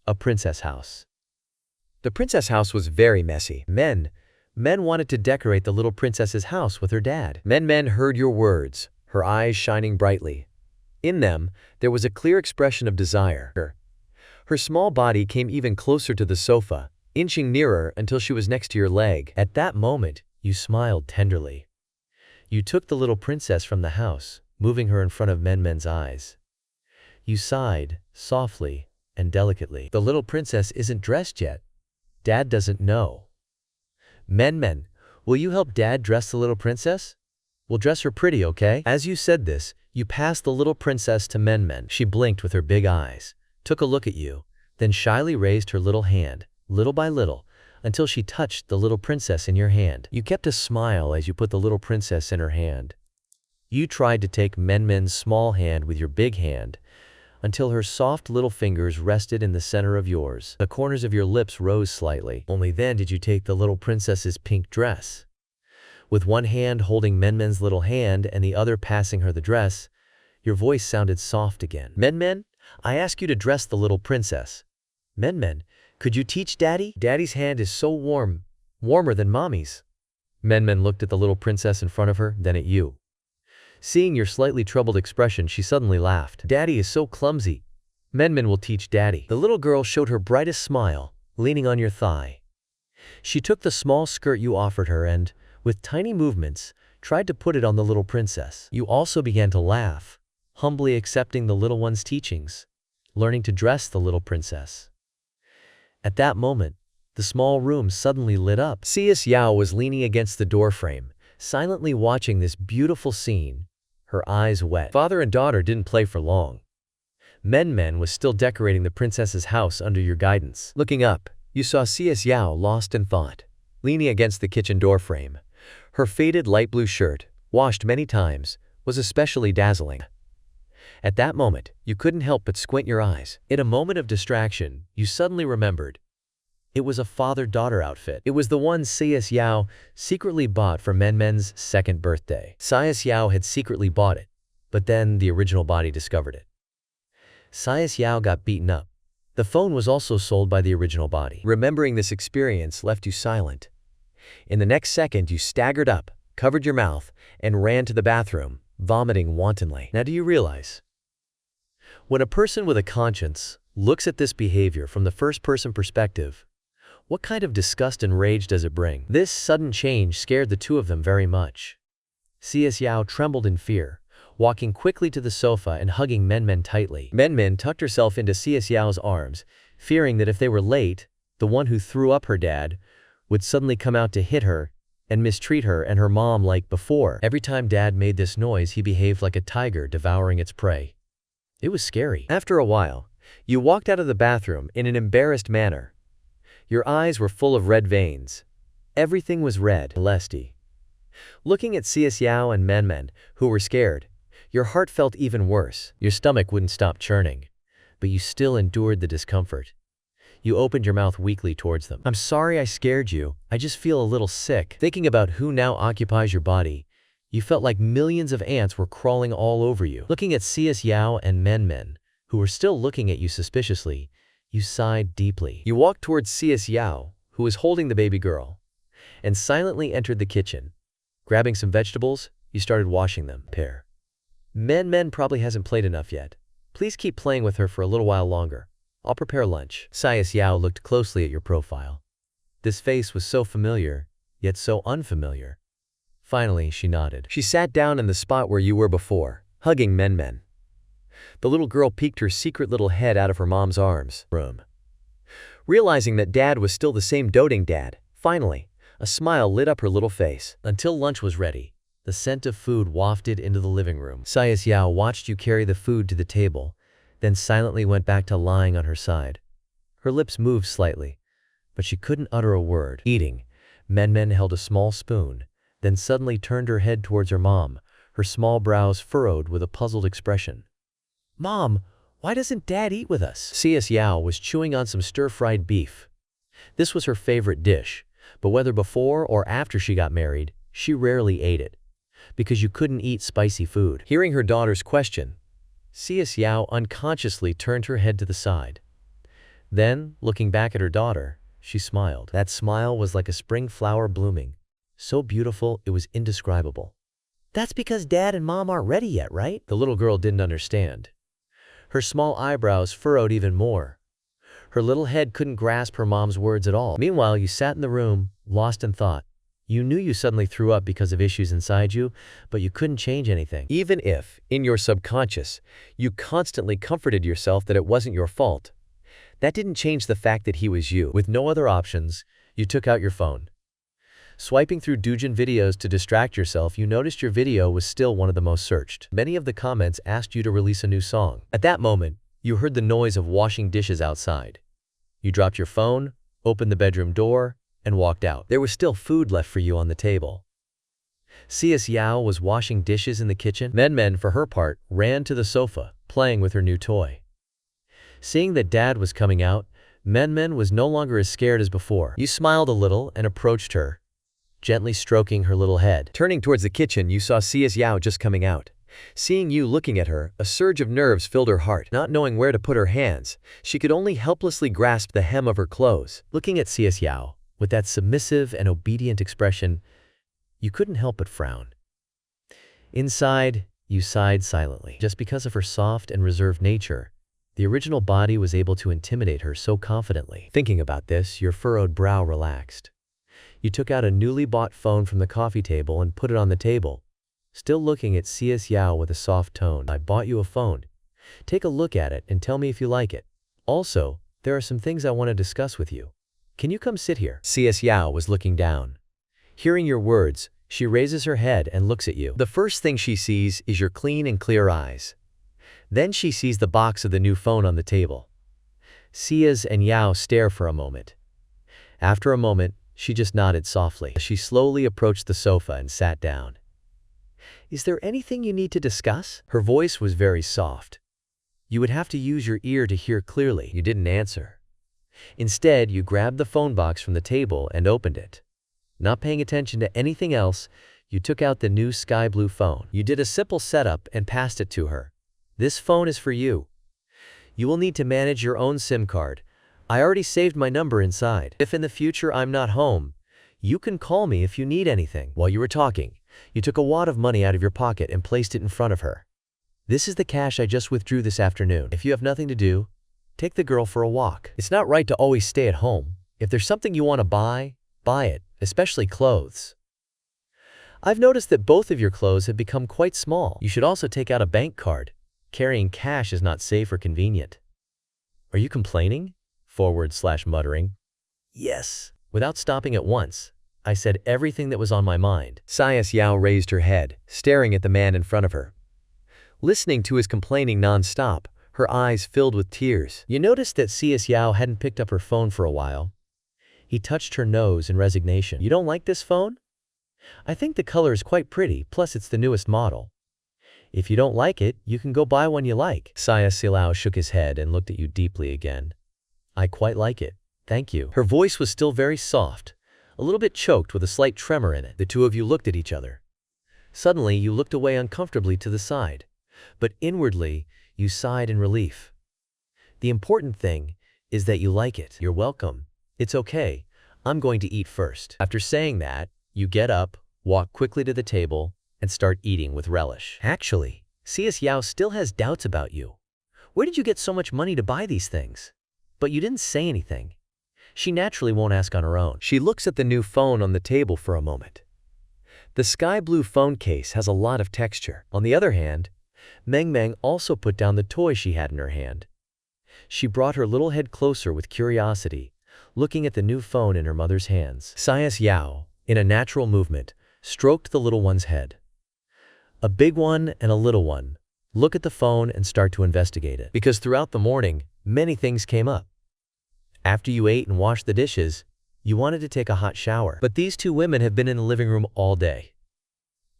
a princess house. The princess house was very messy. Men wanted to decorate the little princess's house with her dad. Men heard your words, her eyes shining brightly. In them, there was a clear expression of desire. Her small body came even closer to the sofa, inching nearer until she was next to your leg. At that moment, you smiled tenderly. You took the little princess from the house, moving her in front of Menmen's eyes. You sighed, softly and delicately. The little princess isn't dressed yet. Dad doesn't know. Men, will you help Dad dress the little princess? We'll dress her pretty, okay? As you said this, you passed the little princess to Men. She blinked with her big eyes, took a look at you, then shyly raised her little hand, little by little, until she touched the little princess in your hand. You kept a smile as you put the little princess in her hand. You tried to take Menmen's small hand with your big hand, until her soft little fingers rested in the center of yours. The corners of your lips rose slightly. Only then did you take the little princess's pink dress. With one hand holding Menmen's little hand and the other passing her the dress, your voice sounded soft again. Men, I ask you to dress the little princess. Men, could you teach Daddy? Daddy's hand is so warm, warmer than Mommy's. Men looked at the little princess in front of her, then at you. Seeing your slightly troubled expression, she suddenly laughed. Daddy is so clumsy. Menmen will teach Daddy. The little girl showed her brightest smile, leaning on your thigh. She took the small skirt you offered her and, with tiny movements, tried to put it on the little princess. You also began to laugh, humbly accepting the little one's teachings, learning to dress the little princess. At that moment, the small room suddenly lit up. Xiao was leaning against the doorframe, silently watching this beautiful scene, her eyes wet. Father and daughter didn't play for long. Men was still decorating the princess's house under your guidance. Looking up, you saw Xiao lost in thought, leaning against the kitchen doorframe. Her faded light blue shirt, washed many times, was especially dazzling. At that moment, you couldn't help but squint your eyes. In a moment of distraction, you suddenly remembered. It was a father-daughter outfit. It was the one Xiao secretly bought for Menmen's second birthday. Xiao had secretly bought it, but then the original body discovered it. Xiao got beaten up. The phone was also sold by the original body. Remembering this experience left you silent. In the next second, you staggered up, covered your mouth, and ran to the bathroom, vomiting wantonly. Now do you realize? When a person with a conscience looks at this behavior from the first-person perspective, what kind of disgust and rage does it bring? This sudden change scared the two of them very much. Xiao trembled in fear, walking quickly to the sofa and hugging Men tightly. Men tucked herself into Xiao's arms, fearing that if they were late, the one who threw up her dad would suddenly come out to hit her and mistreat her and her mom like before. Every time Dad made this noise, he behaved like a tiger devouring its prey. It was scary. After a while, you walked out of the bathroom in an embarrassed manner. Your eyes were full of red veins. Everything was red. Lesty. Looking at Xiao and Men, who were scared, your heart felt even worse. Your stomach wouldn't stop churning, but you still endured the discomfort. You opened your mouth weakly towards them. I'm sorry I scared you. I just feel a little sick. Thinking about who now occupies your body, you felt like millions of ants were crawling all over you. Looking at Xiao and Men, who were still looking at you suspiciously, you sighed deeply. You walked towards Xiao, who was holding the baby girl, and silently entered the kitchen. Grabbing some vegetables, you started washing them. Men probably hasn't played enough yet. Please keep playing with her for a little while longer. I'll prepare lunch. Xiao looked closely at your profile. This face was so familiar, yet so unfamiliar. Finally, she nodded. She sat down in the spot where you were before, hugging Men. The little girl peeked her secret little head out of her mom's arms. Realizing that Dad was still the same doting dad, finally, a smile lit up her little face. Until lunch was ready, The scent of food wafted into the living room. Xiao watched you carry the food to the table, then silently went back to lying on her side. Her lips moved slightly, but she couldn't utter a word. Eating, Men held a small spoon, then suddenly turned her head towards her mom, her small brows furrowed with a puzzled expression. "Mom, why doesn't Dad eat with us?" Xiao was chewing on some stir-fried beef. This was her favorite dish, but whether before or after she got married, she rarely ate it, because you couldn't eat spicy food. Hearing her daughter's question, Xiao unconsciously turned her head to the side. Then, looking back at her daughter, she smiled. That smile was like a spring flower blooming, so beautiful it was indescribable. "That's because Dad and Mom aren't ready yet, right?" The little girl didn't understand. Her small eyebrows furrowed even more. Her little head couldn't grasp her mom's words at all. Meanwhile, you sat in the room, lost in thought. You knew you suddenly threw up because of issues inside you, but you couldn't change anything. Even if, in your subconscious, you constantly comforted yourself that it wasn't your fault, that didn't change the fact that he was you. With no other options, you took out your phone. Swiping through doujin videos to distract yourself, you noticed your video was still one of the most searched. Many of the comments asked you to release a new song. At that moment, you heard the noise of washing dishes outside. You dropped your phone, opened the bedroom door, and walked out. There was still food left for you on the table. Xiao was washing dishes in the kitchen. Men, for her part, ran to the sofa, playing with her new toy. Seeing that Dad was coming out, Men was no longer as scared as before. You smiled a little and approached her, gently stroking her little head. Turning towards the kitchen, you saw Xiao just coming out. Seeing you looking at her, a surge of nerves filled her heart. Not knowing where to put her hands, she could only helplessly grasp the hem of her clothes. Looking at Xiao, with that submissive and obedient expression, you couldn't help but frown. Inside, you sighed silently. Just because of her soft and reserved nature, the original body was able to intimidate her so confidently. Thinking about this, your furrowed brow relaxed. You took out a newly bought phone from the coffee table and put it on the table, still looking at Xiao with a soft tone. "I bought you a phone. Take a look at it and tell me if you like it. Also, there are some things I want to discuss with you. Can you come sit here?" Xiao was looking down. Hearing your words, she raises her head and looks at you. The first thing she sees is your clean and clear eyes. Then she sees the box of the new phone on the table. Xias and Yao stare for a moment. After a moment, she just nodded softly. She slowly approached the sofa and sat down. "Is there anything you need to discuss?" Her voice was very soft. You would have to use your ear to hear clearly. You didn't answer. Instead, you grabbed the phone box from the table and opened it. Not paying attention to anything else, you took out the new sky blue phone. You did a simple setup and passed it to her. "This phone is for you. You will need to manage your own SIM card. I already saved my number inside. If in the future I'm not home, you can call me if you need anything." While you were talking, you took a wad of money out of your pocket and placed it in front of her. "This is the cash I just withdrew this afternoon. If you have nothing to do, take the girl for a walk. It's not right to always stay at home. If there's something you want to buy it, especially clothes. I've noticed that both of your clothes have become quite small. You should also take out a bank card. Carrying cash is not safe or convenient." "Are you complaining?" Muttering. "Yes." Without stopping at once, I said everything that was on my mind. Xiao raised her head, staring at the man in front of her. Listening to his complaining non-stop, her eyes filled with tears. You noticed that Xiao hadn't picked up her phone for a while. He touched her nose in resignation. "You don't like this phone? I think the color is quite pretty, plus it's the newest model. If you don't like it, you can go buy one you like." Xiao shook his head and looked at you deeply again. "I quite like it, thank you." Her voice was still very soft, a little bit choked with a slight tremor in it. The two of you looked at each other. Suddenly, you looked away uncomfortably to the side, but inwardly, you sighed in relief. "The important thing is that you like it." "You're welcome. It's okay. I'm going to eat first." After saying that, you get up, walk quickly to the table, and start eating with relish. Actually, Xiao still has doubts about you. Where did you get so much money to buy these things? But you didn't say anything. She naturally won't ask on her own. She looks at the new phone on the table for a moment. The sky blue phone case has a lot of texture. On the other hand, Meng also put down the toy she had in her hand. She brought her little head closer with curiosity, looking at the new phone in her mother's hands. Xiao, in a natural movement, stroked the little one's head. A big one and a little one. Look at the phone and start to investigate it. Because throughout the morning, many things came up. After you ate and washed the dishes, you wanted to take a hot shower. But these two women have been in the living room all day,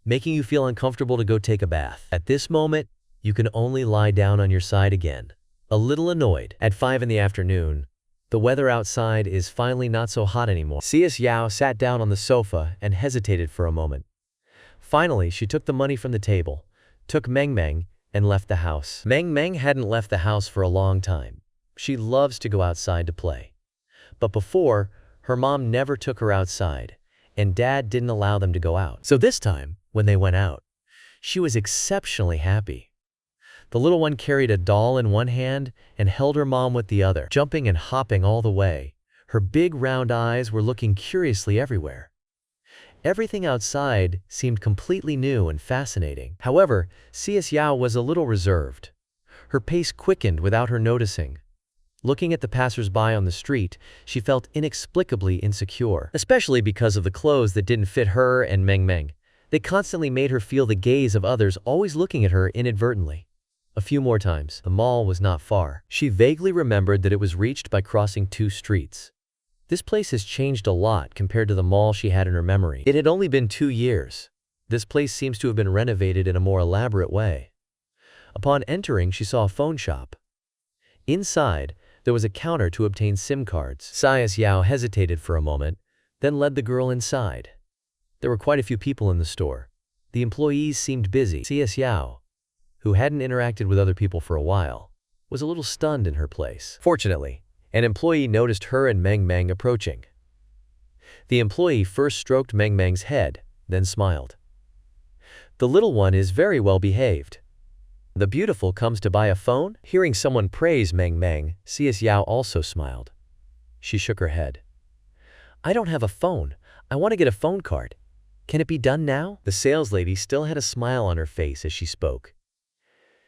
making you feel uncomfortable to go take a bath. At this moment, you can only lie down on your side again, a little annoyed. At 5 in the afternoon, the weather outside is finally not so hot anymore. C.S. Yao sat down on the sofa and hesitated for a moment. Finally, she took the money from the table, took Meng Meng, and left the house. Meng Meng hadn't left the house for a long time. She loves to go outside to play. But before, her mom never took her outside, and dad didn't allow them to go out. So this time, when they went out, she was exceptionally happy. The little one carried a doll in one hand and held her mom with the other, jumping and hopping all the way. Her big round eyes were looking curiously everywhere. Everything outside seemed completely new and fascinating. However, C.S. Yao was a little reserved. Her pace quickened without her noticing. Looking at the passers-by on the street, she felt inexplicably insecure, especially because of the clothes that didn't fit her and Meng Meng. They constantly made her feel the gaze of others always looking at her inadvertently. A few more times, the mall was not far. She vaguely remembered that it was reached by crossing 2 streets. This place has changed a lot compared to the mall she had in her memory. It had only been 2 years. This place seems to have been renovated in a more elaborate way. Upon entering, she saw a phone shop. Inside, there was a counter to obtain SIM cards. C.S. Yao hesitated for a moment, then led the girl inside. There were quite a few people in the store. The employees seemed busy. C.S. Yao, who hadn't interacted with other people for a while, was a little stunned in her place. Fortunately, an employee noticed her and Meng Meng approaching. The employee first stroked Meng Meng's head, then smiled. The little one is very well behaved. The beautiful comes to buy a phone? Hearing someone praise Meng Meng, C.S. Yao also smiled. She shook her head. I don't have a phone. I want to get a phone card. Can it be done now? The saleslady still had a smile on her face as she spoke.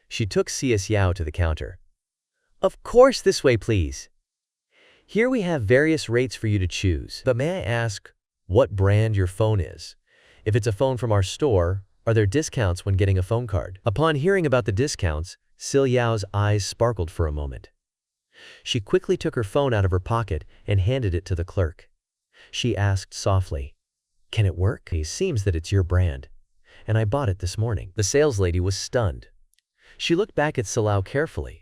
She took C.S. Yao to the counter. Of course, this way, please. Here we have various rates for you to choose. But may I ask what brand your phone is? If it's a phone from our store, are there discounts when getting a phone card? Upon hearing about the discounts, C.S. Yao's eyes sparkled for a moment. She quickly took her phone out of her pocket and handed it to the clerk. She asked softly, Can it work? It seems that it's your brand, and I bought it this morning. The saleslady was stunned. She looked back at Silao carefully.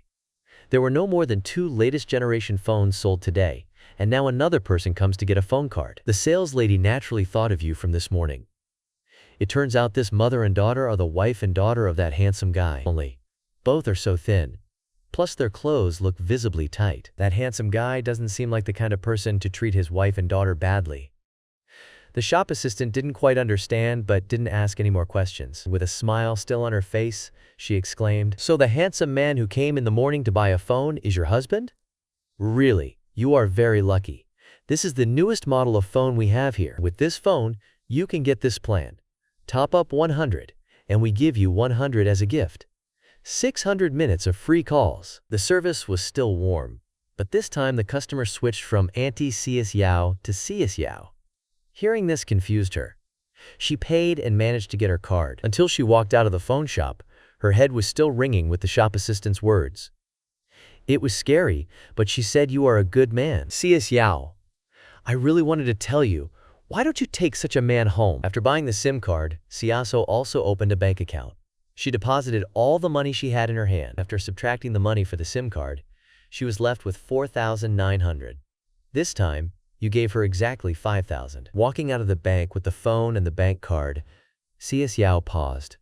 There were no more than 2 latest generation phones sold today, and now another person comes to get a phone card. The saleslady naturally thought of you from this morning. It turns out this mother and daughter are the wife and daughter of that handsome guy. Only, both are so thin. Plus their clothes look visibly tight. That handsome guy doesn't seem like the kind of person to treat his wife and daughter badly. The shop assistant didn't quite understand but didn't ask any more questions. With a smile still on her face, she exclaimed, So the handsome man who came in the morning to buy a phone is your husband? Really, you are very lucky. This is the newest model of phone we have here. With this phone, you can get this plan. Top up 100, and we give you 100 as a gift. 600 minutes of free calls. The service was still warm, but this time the customer switched from Auntie C.S. Yao to C.S. Yao. Hearing this confused her. She paid and managed to get her card. Until she walked out of the phone shop, her head was still ringing with the shop assistant's words. It was scary, but she said you are a good man. C.S. Yao, I really wanted to tell you, why don't you take such a man home? After buying the SIM card, Siaso also opened a bank account. She deposited all the money she had in her hand. After subtracting the money for the SIM card, she was left with 4,900. This time, you gave her exactly 5,000. Walking out of the bank with the phone and the bank card, C.S. Yao paused.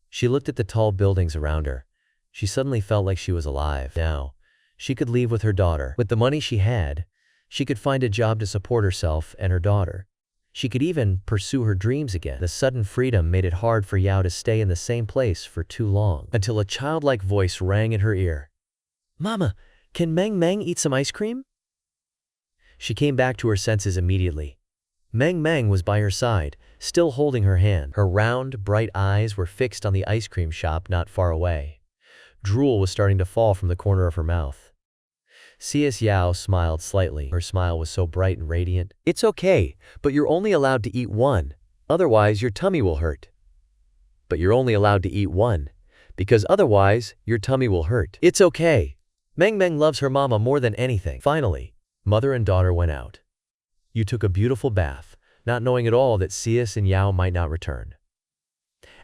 She looked at the tall buildings around her. She suddenly felt like she was alive. Now, she could leave with her daughter. With the money she had, she could find a job to support herself and her daughter. She could even pursue her dreams again. The sudden freedom made it hard for Yao to stay in the same place for too long, until a childlike voice rang in her ear. Mama, can Meng Meng eat some ice cream? She came back to her senses immediately. Meng Meng was by her side, still holding her hand. Her round, bright eyes were fixed on the ice cream shop not far away. Drool was starting to fall from the corner of her mouth. C.S. Yao smiled slightly. Her smile was so bright and radiant. It's okay, but you're only allowed to eat one. Otherwise, your tummy will hurt. but you're only allowed to eat one, because otherwise, your tummy will hurt. It's okay. Meng Meng loves her mama more than anything. Finally, mother and daughter went out. You took a beautiful bath, not knowing at all that Sias and Yao might not return.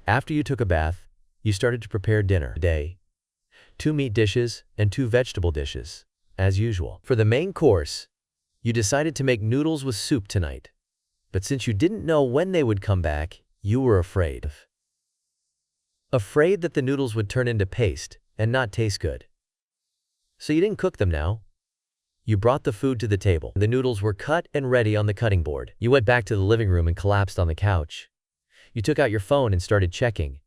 After you took a bath, you started to prepare dinner. Today, 2 meat dishes and 2 vegetable dishes, as usual. For the main course, you decided to make noodles with soup tonight. But since you didn't know when they would come back, you were afraid. Afraid that the noodles would turn into paste and not taste good. So you didn't cook them now. You brought the food to the table. The noodles were cut and ready on the cutting board. You went back to the living room and collapsed on the couch. You took out your phone and started checking.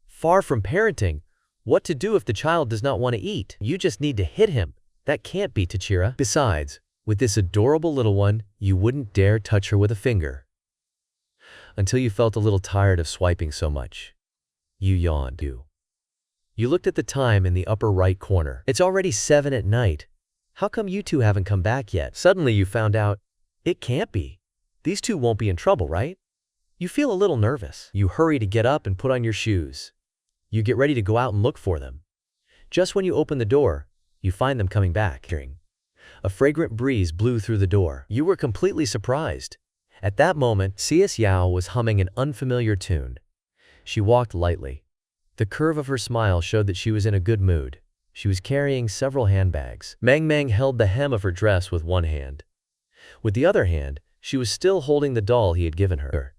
Far from parenting, what to do if the child does not want to eat? You just need to hit him. That can't be Tachira. Besides, with this adorable little one, you wouldn't dare touch her with a finger. Until you felt a little tired of swiping so much. You yawned. You looked at the time in the upper right corner. It's already 7 at night. How come you two haven't come back yet? Suddenly you found out, it can't be. These two won't be in trouble, right? You feel a little nervous. You hurry to get up and put on your shoes. You get ready to go out and look for them. Just when you open the door, you find them coming back. A fragrant breeze blew through the door. You were completely surprised. At that moment, Sias Yao was humming an unfamiliar tune. She walked lightly. The curve of her smile showed that she was in a good mood. She was carrying several handbags. Meng Meng held the hem of her dress with one hand. With the other hand, she was still holding the doll he had given her.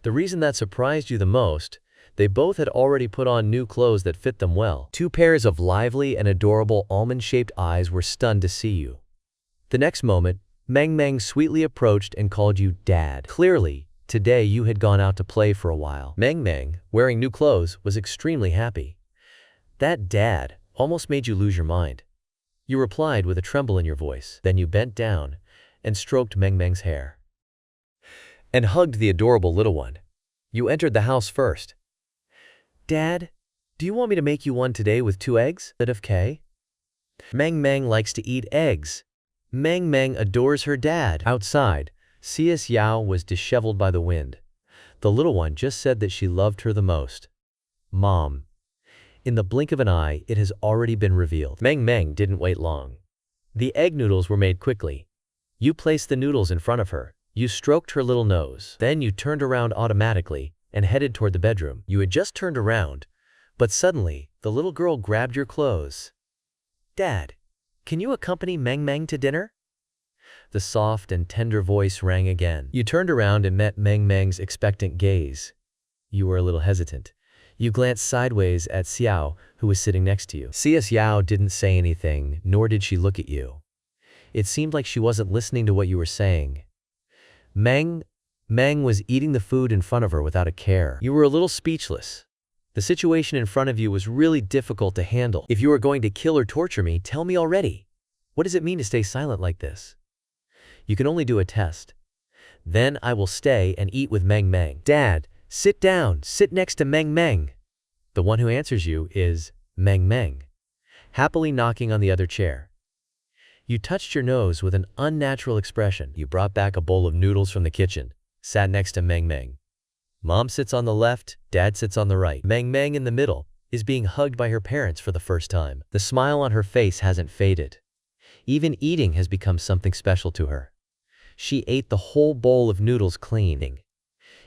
The reason that surprised you the most, they both had already put on new clothes that fit them well. 2 pairs of lively and adorable almond-shaped eyes were stunned to see you. The next moment, Meng Meng sweetly approached and called you Dad. Clearly, today you had gone out to play for a while. Meng Meng, wearing new clothes, was extremely happy. That Dad almost made you lose your mind. You replied with a tremble in your voice. Then you bent down and stroked Meng Meng's hair and hugged the adorable little one. You entered the house first. Dad, do you want me to make you one today with 2 eggs instead of K? Meng Meng likes to eat eggs. Meng Meng adores her dad. Outside, Sias Yao was disheveled by the wind. The little one just said that she loved her the most. Mom. In the blink of an eye, it has already been revealed. Meng Meng didn't wait long. The egg noodles were made quickly. You placed the noodles in front of her. You stroked her little nose. Then you turned around automatically and headed toward the bedroom. You had just turned around, but suddenly, the little girl grabbed your clothes. Dad, can you accompany Meng Meng to dinner? The soft and tender voice rang again. You turned around and met Meng Meng's expectant gaze. You were a little hesitant. You glanced sideways at Xiao, who was sitting next to you. Sias Yao didn't say anything, nor did she look at you. It seemed like she wasn't listening to what you were saying. Meng was eating the food in front of her without a care. You were a little speechless. The situation in front of you was really difficult to handle. If you are going to kill or torture me, tell me already. What does it mean to stay silent like this? You can only do a test. Then I will stay and eat with Meng Meng. Dad, sit down, sit next to Meng Meng. The one who answers you is Meng Meng, happily knocking on the other chair. You touched your nose with an unnatural expression. You brought back a bowl of noodles from the kitchen, sat next to Meng Meng. Mom sits on the left, Dad sits on the right. Meng Meng in the middle is being hugged by her parents for the first time. The smile on her face hasn't faded. Even eating has become something special to her. She ate the whole bowl of noodles clean.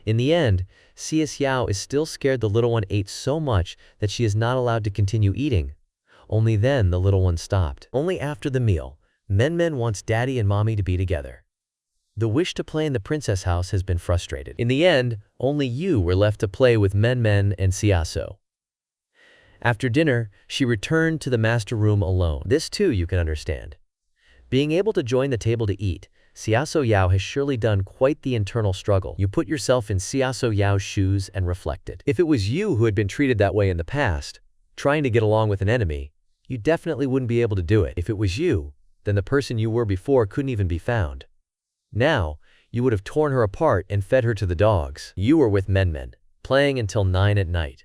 In the end, Sias Yao is still scared the little one ate so much that she is not allowed to continue eating. Only then the little one stopped. Only after the meal, Meng Meng wants Daddy and Mommy to be together. The wish to play in the princess house has been frustrated. In the end, only you were left to play with Meng Meng and Xiaoso. After dinner, she returned to the master room alone. This too you can understand. Being able to join the table to eat, Xiaoso Yao has surely done quite the internal struggle. You put yourself in Xiaoso Yao's shoes and reflected. If it was you who had been treated that way in the past, trying to get along with an enemy, you definitely wouldn't be able to do it. If it was you, then the person you were before couldn't even be found. Now, you would have torn her apart and fed her to the dogs. You were with Meng Meng, playing until 9 at night.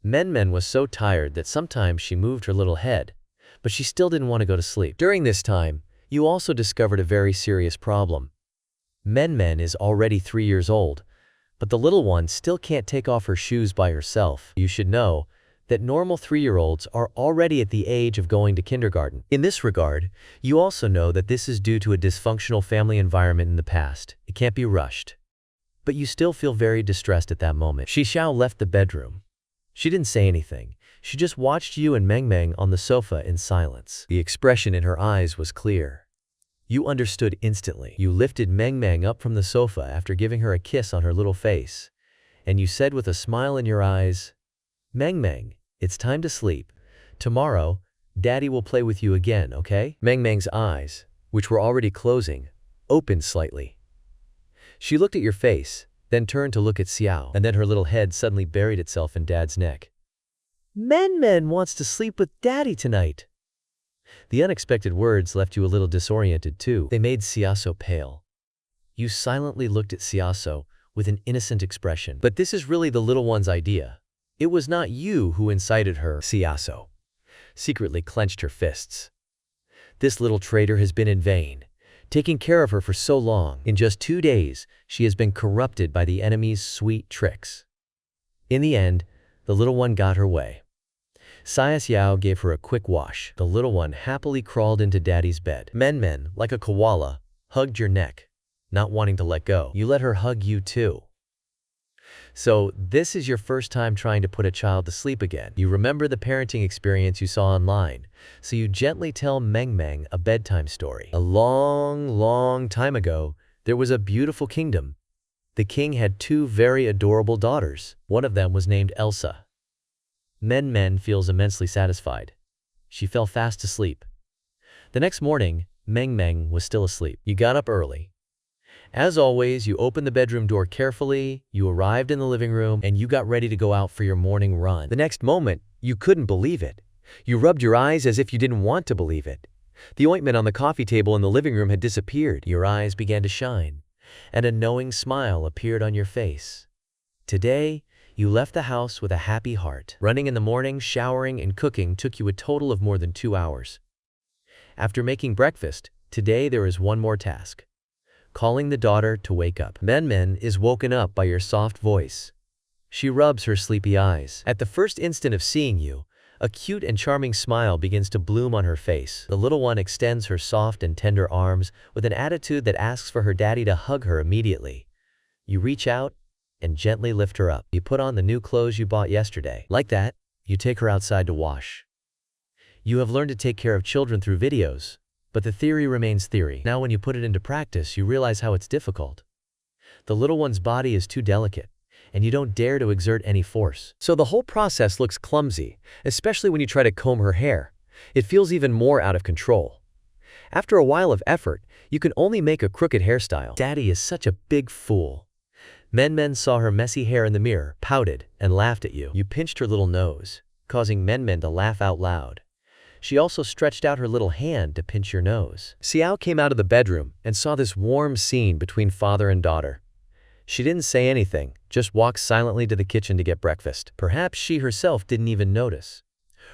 Meng Meng was so tired that sometimes she moved her little head, but she still didn't want to go to sleep. During this time, you also discovered a very serious problem. Meng Meng is already 3 years old, But the little one still can't take off her shoes by herself. You should know that normal 3-year-olds are already at the age of going to kindergarten. In this regard, you also know that this is due to a dysfunctional family environment in the past. It can't be rushed. But you still feel very distressed at that moment. Xiao left the bedroom. She didn't say anything. She just watched you and Meng Meng on the sofa in silence. The expression in her eyes was clear. You understood instantly. You lifted Meng Meng up from the sofa after giving her a kiss on her little face. And you said with a smile in your eyes, "Meng Meng, it's time to sleep. Tomorrow, Daddy will play with you again, okay?" Meng Meng's eyes, which were already closing, opened slightly. She looked at your face, then turned to look at Xiao, and then her little head suddenly buried itself in Dad's neck. "Meng Meng wants to sleep with Daddy tonight." The unexpected words left you a little disoriented too. They made Xiao pale. You silently looked at Xiao with an innocent expression. But this is really the little one's idea. It was not you who incited her. Xiao secretly clenched her fists. This little traitor has been in vain, taking care of her for so long. In just 2 days, she has been corrupted by the enemy's sweet tricks. In the end, the little one got her way. Xiao gave her a quick wash. The little one happily crawled into Daddy's bed. Meng Meng, like a koala, hugged your neck, not wanting to let go. You let her hug you too. So, this is your first time trying to put a child to sleep again. You remember the parenting experience you saw online, so you gently tell Meng Meng a bedtime story. A long time ago, there was a beautiful kingdom. The king had 2 very adorable daughters. One of them was named Elsa. Meng Meng feels immensely satisfied. She fell fast asleep. The next morning, Meng Meng was still asleep. You got up early. As always, you opened the bedroom door carefully, you arrived in the living room, and you got ready to go out for your morning run. The next moment, you couldn't believe it. You rubbed your eyes as if you didn't want to believe it. The ointment on the coffee table in the living room had disappeared. Your eyes began to shine, and a knowing smile appeared on your face. Today, you left the house with a happy heart. Running in the morning, showering, and cooking took you a total of more than 2 hours. After making breakfast, today there is one more task. Calling the daughter to wake up. Meng Meng is woken up by your soft voice. She rubs her sleepy eyes. At the first instant of seeing you, a cute and charming smile begins to bloom on her face. The little one extends her soft and tender arms with an attitude that asks for her daddy to hug her immediately. You reach out and gently lift her up. You put on the new clothes you bought yesterday. Like that, you take her outside to wash. You have learned to take care of children through videos, but the theory remains theory. Now when you put it into practice, you realize how it's difficult. The little one's body is too delicate, and you don't dare to exert any force. So the whole process looks clumsy, especially when you try to comb her hair. It feels even more out of control. After a while of effort, you can only make a crooked hairstyle. Daddy is such a big fool. Meng Meng saw her messy hair in the mirror, pouted, and laughed at you. You pinched her little nose, causing Meng Meng to laugh out loud. She also stretched out her little hand to pinch your nose. Xiao came out of the bedroom and saw this warm scene between father and daughter. She didn't say anything, just walked silently to the kitchen to get breakfast. Perhaps she herself didn't even notice.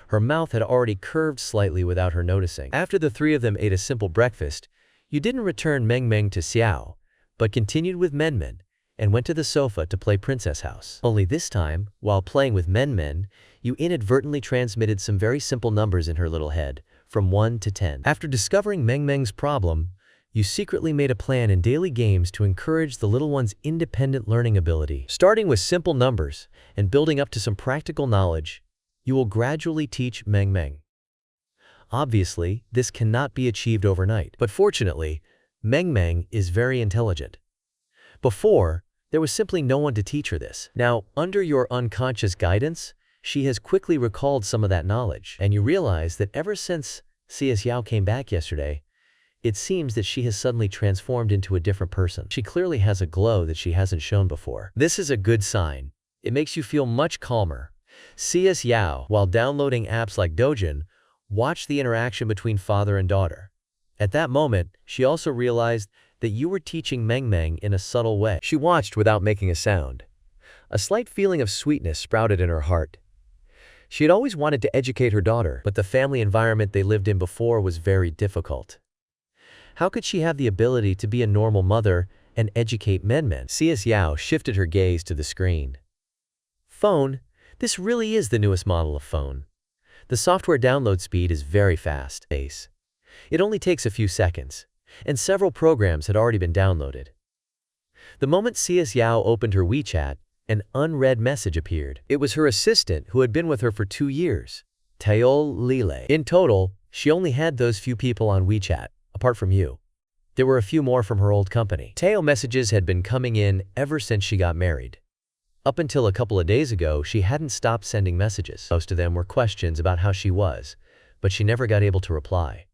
Her mouth had already curved slightly without her noticing. After the 3 of them ate a simple breakfast, you didn't return Meng Meng to Xiao, but continued with Meng Meng and went to the sofa to play Princess House. Only this time, while playing with Meng Meng, you inadvertently transmitted some very simple numbers in her little head, from 1 to 10. After discovering Meng Meng's problem, you secretly made a plan in daily games to encourage the little one's independent learning ability. Starting with simple numbers and building up to some practical knowledge, you will gradually teach Meng Meng. Obviously, this cannot be achieved overnight, but fortunately, Meng Meng is very intelligent. Before, there was simply no one to teach her this. Now, under your unconscious guidance, she has quickly recalled some of that knowledge, and you realize that ever since Xiao came back yesterday, it seems that she has suddenly transformed into a different person. She clearly has a glow that she hasn't shown before. This is a good sign. It makes you feel much calmer. Xiao, while downloading apps like Douyin, watched the interaction between father and daughter. At that moment, she also realized that you were teaching Meng Meng in a subtle way. She watched without making a sound. A slight feeling of sweetness sprouted in her heart. She had always wanted to educate her daughter, but the family environment they lived in before was very difficult. How could she have the ability to be a normal mother and educate men. CS Yao shifted her gaze to the screen. Phone. This really is the newest model of phone. The software download speed is very fast. It only takes a few seconds, and several programs had already been downloaded. The moment CS Yao opened her WeChat, an unread message appeared. It was her assistant who had been with her for 2 years, Taeol Lile. In total, she only had those few people on WeChat, apart from you. There were a few more from her old company. Taeol messages had been coming in ever since she got married. Up until a couple of days ago, she hadn't stopped sending messages. Most of them were questions about how she was, but she never got able to reply.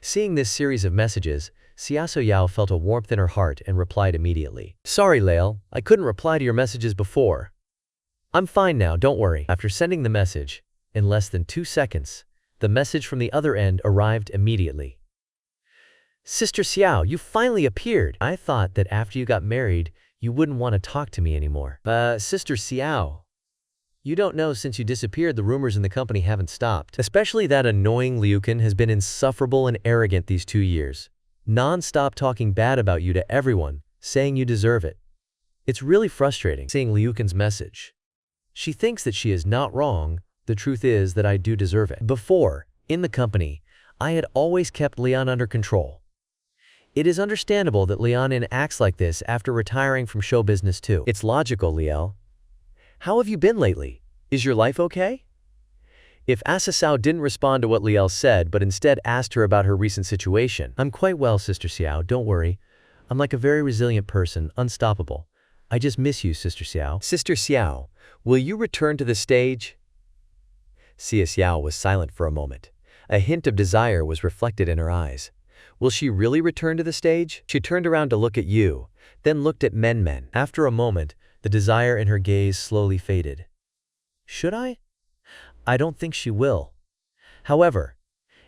Seeing this series of messages, Xiaosou Yao felt a warmth in her heart and replied immediately. Sorry, Lael, I couldn't reply to your messages before. I'm fine now, don't worry. After sending the message, in less than 2 seconds, the message from the other end arrived immediately. Sister Xiao, you finally appeared. I thought that after you got married, you wouldn't want to talk to me anymore. Sister Xiao, you don't know, since you disappeared, the rumors in the company haven't stopped. Especially that annoying Liukin has been insufferable and arrogant these 2 years. Non-stop talking bad about you to everyone, saying you deserve it. It's really frustrating seeing Liukin's message. She thinks that she is not wrong. The truth is that I do deserve it. Before, in the company, I had always kept Leon under control. It is understandable that Leonin acts like this after retiring from show business too. It's logical, Liel. How have you been lately? Is your life okay? If Asasao didn't respond to what Liel said but instead asked her about her recent situation. I'm quite well, Sister Xiao, don't worry. I'm like a very resilient person, unstoppable. I just miss you, Sister Xiao. Sister Xiao, will you return to the stage? Xia Xiao was silent for a moment. A hint of desire was reflected in her eyes. Will she really return to the stage? She turned around to look at you, then looked at Men. After a moment, the desire in her gaze slowly faded. Should I? I don't think she will. However,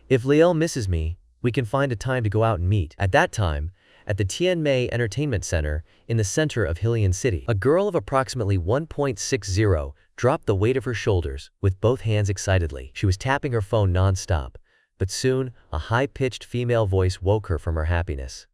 if Liel misses me, we can find a time to go out and meet. At that time, at the Tianmei Entertainment Center, in the center of Hillian City, a girl of approximately 1.60 dropped the weight of her shoulders with both hands excitedly. She was tapping her phone non-stop. But soon, a high-pitched female voice woke her from her happiness.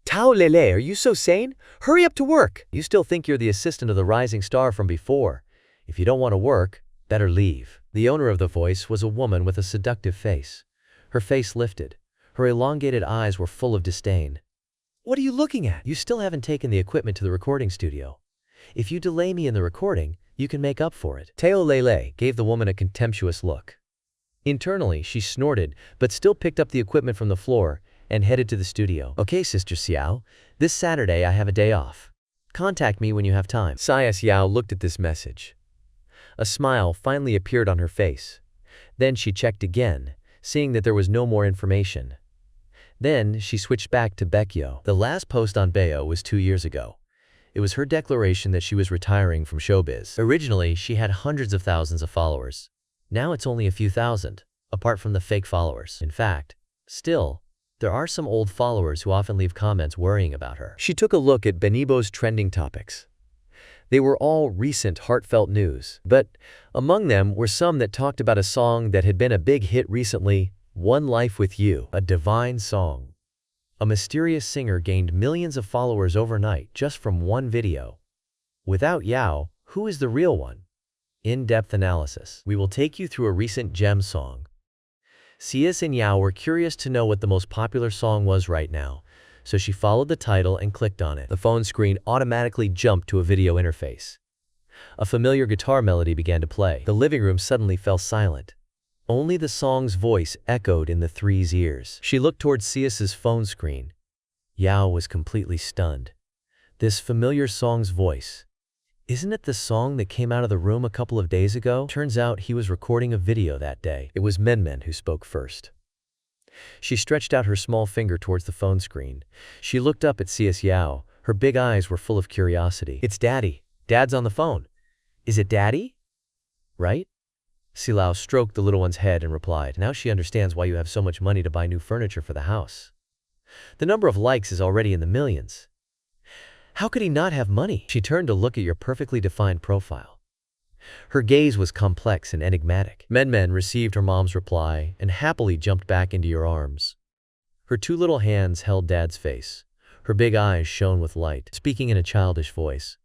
Tao Lele, are you so sane? Hurry up to work! You still think you're the assistant of the rising star from before. If you don't want to work, better leave. The owner of the voice was a woman with a seductive face. Her face lifted. Her elongated eyes were full of disdain. What are you looking at? You still haven't taken the equipment to the recording studio. If you delay me in the recording, you can make up for it. Tao Lele gave the woman a contemptuous look. Internally, she snorted, but still picked up the equipment from the floor and headed to the studio. Okay, Sister Xiao, this Saturday I have a day off. Contact me when you have time. Xia Xiao looked at this message. A smile finally appeared on her face. Then she checked again, seeing that there was no more information. Then she switched back to Baekyo. The last post on Baekyo was 2 years ago. It was her declaration that she was retiring from showbiz. Originally, she had hundreds of thousands of followers. Now it's only a few thousand, apart from the fake followers. In fact, still, there are some old followers who often leave comments worrying about her. She took a look at Benibo's trending topics. They were all recent heartfelt news, but among them were some that talked about a song that had been a big hit recently, One Life With You, a divine song. A mysterious singer gained millions of followers overnight just from one video. Without Yao, who is the real one? In-depth analysis. We will take you through a recent gem song. Xias and Yao were curious to know what the most popular song was right now, so she followed the title and clicked on it. The phone screen automatically jumped to a video interface. A familiar guitar melody began to play. The living room suddenly fell silent. Only the song's voice echoed in the three's ears. She looked towards Xias's phone screen. Yao was completely stunned. This familiar song's voice. Isn't it the song that came out of the room a couple of days ago? Turns out he was recording a video that day. It was Men who spoke first. She stretched out her small finger towards the phone screen. She looked up at Xias Yao. Her big eyes were full of curiosity. It's Daddy. Dad's on the phone. Is it Daddy? Right? Silao stroked the little one's head and replied, now she understands why you have so much money to buy new furniture for the house. The number of likes is already in the millions. How could he not have money? She turned to look at your perfectly defined profile. Her gaze was complex and enigmatic. Men received her mom's reply and happily jumped back into your arms. Her two little hands held Dad's face. Her big eyes shone with light, speaking in a childish voice.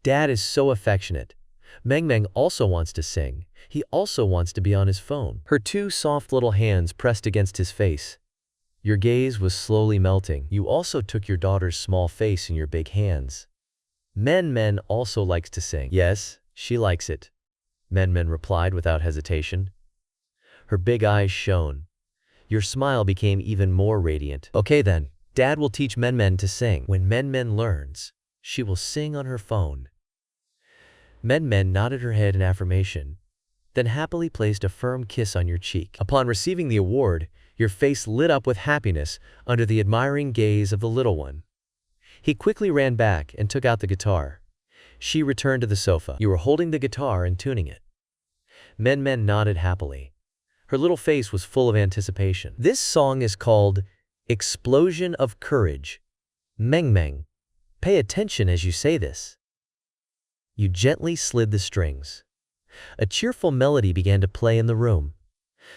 Dad is so affectionate. Meng Meng also wants to sing. He also wants to be on his phone. Her two soft little hands pressed against his face. Your gaze was slowly melting. You also took your daughter's small face in your big hands. Men Men also likes to sing. Yes, she likes it. Men Men replied without hesitation. Her big eyes shone. Your smile became even more radiant. Okay then, Dad will teach Men Men to sing. When Men Men learns, she will sing on her phone. Men Men nodded her head in affirmation, then happily placed a firm kiss on your cheek. Upon receiving the award, your face lit up with happiness under the admiring gaze of the little one. He quickly ran back and took out the guitar. She returned to the sofa. You were holding the guitar and tuning it. Men Men nodded happily. Her little face was full of anticipation. This song is called Explosion of Courage. Meng Meng, pay attention as you say this. You gently slid the strings. A cheerful melody began to play in the room.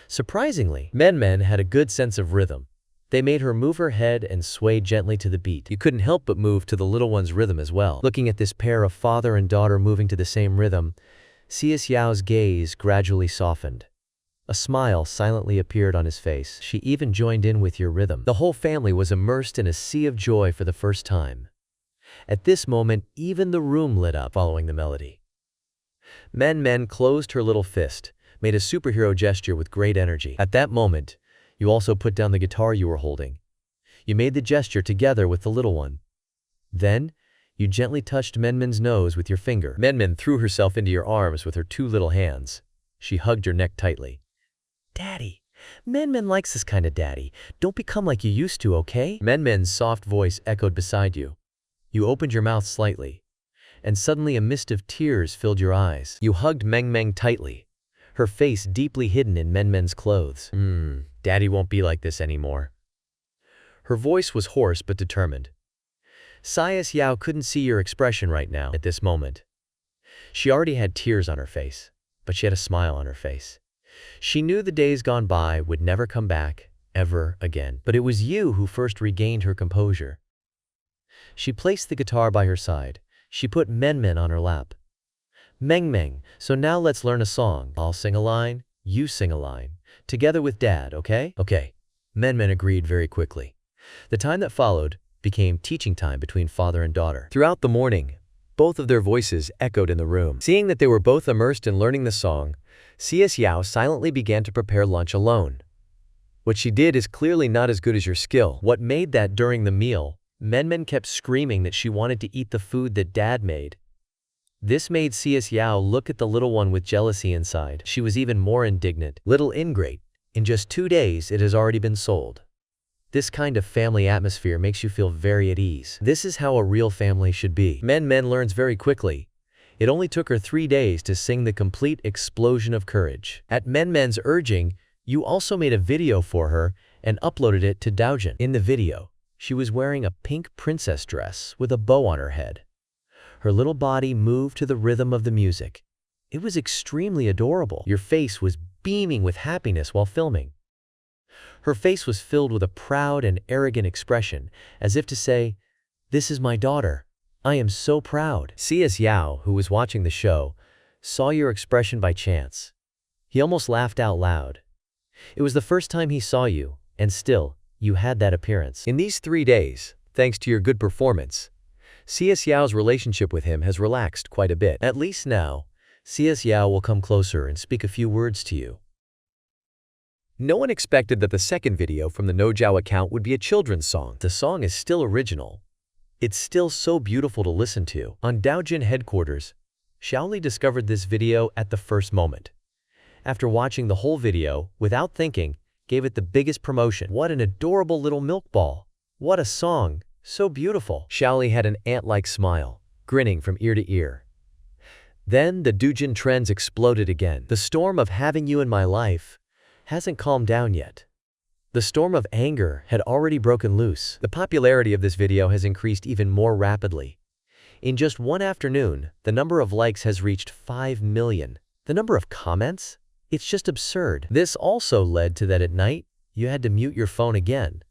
Surprisingly, Men Men had a good sense of rhythm. They made her move her head and sway gently to the beat. You couldn't help but move to the little one's rhythm as well. Looking at this pair of father and daughter moving to the same rhythm, Xiao's gaze gradually softened. A smile silently appeared on his face. She even joined in with your rhythm. The whole family was immersed in a sea of joy for the first time. At this moment, even the room lit up following the melody. Men Men closed her little fist, made a superhero gesture with great energy. At that moment, you also put down the guitar you were holding. You made the gesture together with the little one. Then, you gently touched Men Men's nose with your finger. Men Men threw herself into your arms with her two little hands. She hugged your neck tightly. Daddy, Men Men likes this kind of daddy. Don't become like you used to, okay? Men Men's soft voice echoed beside you. You opened your mouth slightly, and suddenly a mist of tears filled your eyes. You hugged Meng Meng tightly, her face deeply hidden in Men Men's clothes. Daddy won't be like this anymore. Her voice was hoarse but determined. Xiao couldn't see your expression right now at this moment. She already had tears on her face, but she had a smile on her face. She knew the days gone by would never come back, ever again. But it was you who first regained her composure. She placed the guitar by her side. She put Men Men on her lap. Meng Meng, so now let's learn a song. I'll sing a line, you sing a line. Together with Dad, okay? Okay. Men Men agreed very quickly. The time that followed became teaching time between father and daughter. Throughout the morning, both of their voices echoed in the room. Seeing that they were both immersed in learning the song, Xiao silently began to prepare lunch alone. What she did is clearly not as good as your skill. What made that during the meal, Men Men kept screaming that she wanted to eat the food that Dad made. This made Xiao look at the little one with jealousy inside. She was even more indignant. Little ingrate, in just 2 days it has already been sold. This kind of family atmosphere makes you feel very at ease. This is how a real family should be. Men Men learns very quickly. It only took her 3 days to sing the complete Explosion of Courage. At Men Men's urging, you also made a video for her and uploaded it to Douyin. In the video, she was wearing a pink princess dress with a bow on her head. Her little body moved to the rhythm of the music. It was extremely adorable. Your face was beaming with happiness while filming. Her face was filled with a proud and arrogant expression, as if to say, "This is my daughter. I am so proud." Xiao, who was watching the show, saw your expression by chance. He almost laughed out loud. It was the first time he saw you, and still, you had that appearance. In these 3 days, thanks to your good performance, Xiao's relationship with him has relaxed quite a bit. At least now, Xiao will come closer and speak a few words to you. No one expected that the second video from the Nojiao account would be a children's song. The song is still original. It's still so beautiful to listen to. On Douyin headquarters, Xiaoli discovered this video at the first moment. After watching the whole video, without thinking, gave it the biggest promotion. What an adorable little milk ball. What a song. So beautiful. Xiaoli had an ant-like smile, grinning from ear to ear. Then the Douyin trends exploded again. The storm of having you in my life hasn't calmed down yet. The storm of anger had already broken loose. The popularity of this video has increased even more rapidly. In just one afternoon, the number of likes has reached 5 million. The number of comments? It's just absurd. This also led to that at night, you had to mute your phone again.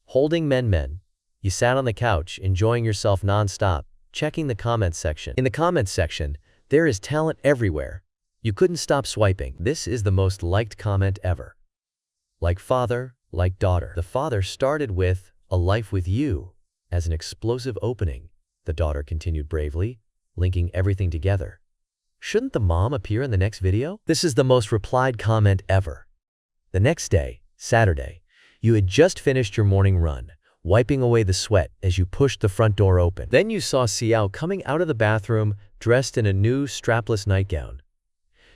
Holding Men Men, You sat on the couch, enjoying yourself non-stop, checking the comments section. In the comments section, there is talent everywhere. You couldn't stop swiping. This is the most liked comment ever. Like father, like daughter. The father started with, "A life with you," as an explosive opening. The daughter continued bravely, linking everything together. Shouldn't the mom appear in the next video? This is the most replied comment ever. The next day, Saturday, you had just finished your morning run, wiping away the sweat as you pushed the front door open. Then you saw Xiao coming out of the bathroom, dressed in a new strapless nightgown.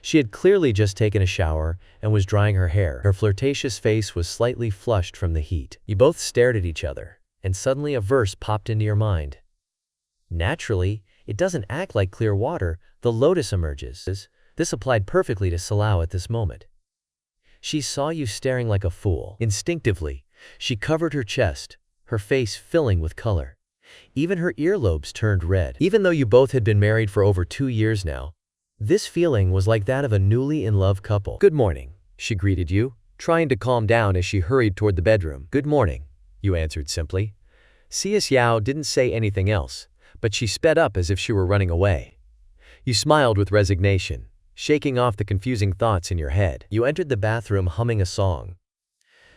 She had clearly just taken a shower and was drying her hair. Her flirtatious face was slightly flushed from the heat. You both stared at each other, and suddenly a verse popped into your mind. Naturally, it doesn't act like clear water, the lotus emerges. This applied perfectly to Silao at this moment. She saw you staring like a fool. Instinctively, she covered her chest, her face filling with color. Even her earlobes turned red. Even though you both had been married for over 2 years now, this feeling was like that of a newly in love couple. "Good morning," she greeted you, trying to calm down as she hurried toward the bedroom. "Good morning," you answered simply. Xiao didn't say anything else, but she sped up as if she were running away. You smiled with resignation, shaking off the confusing thoughts in your head. You entered the bathroom humming a song.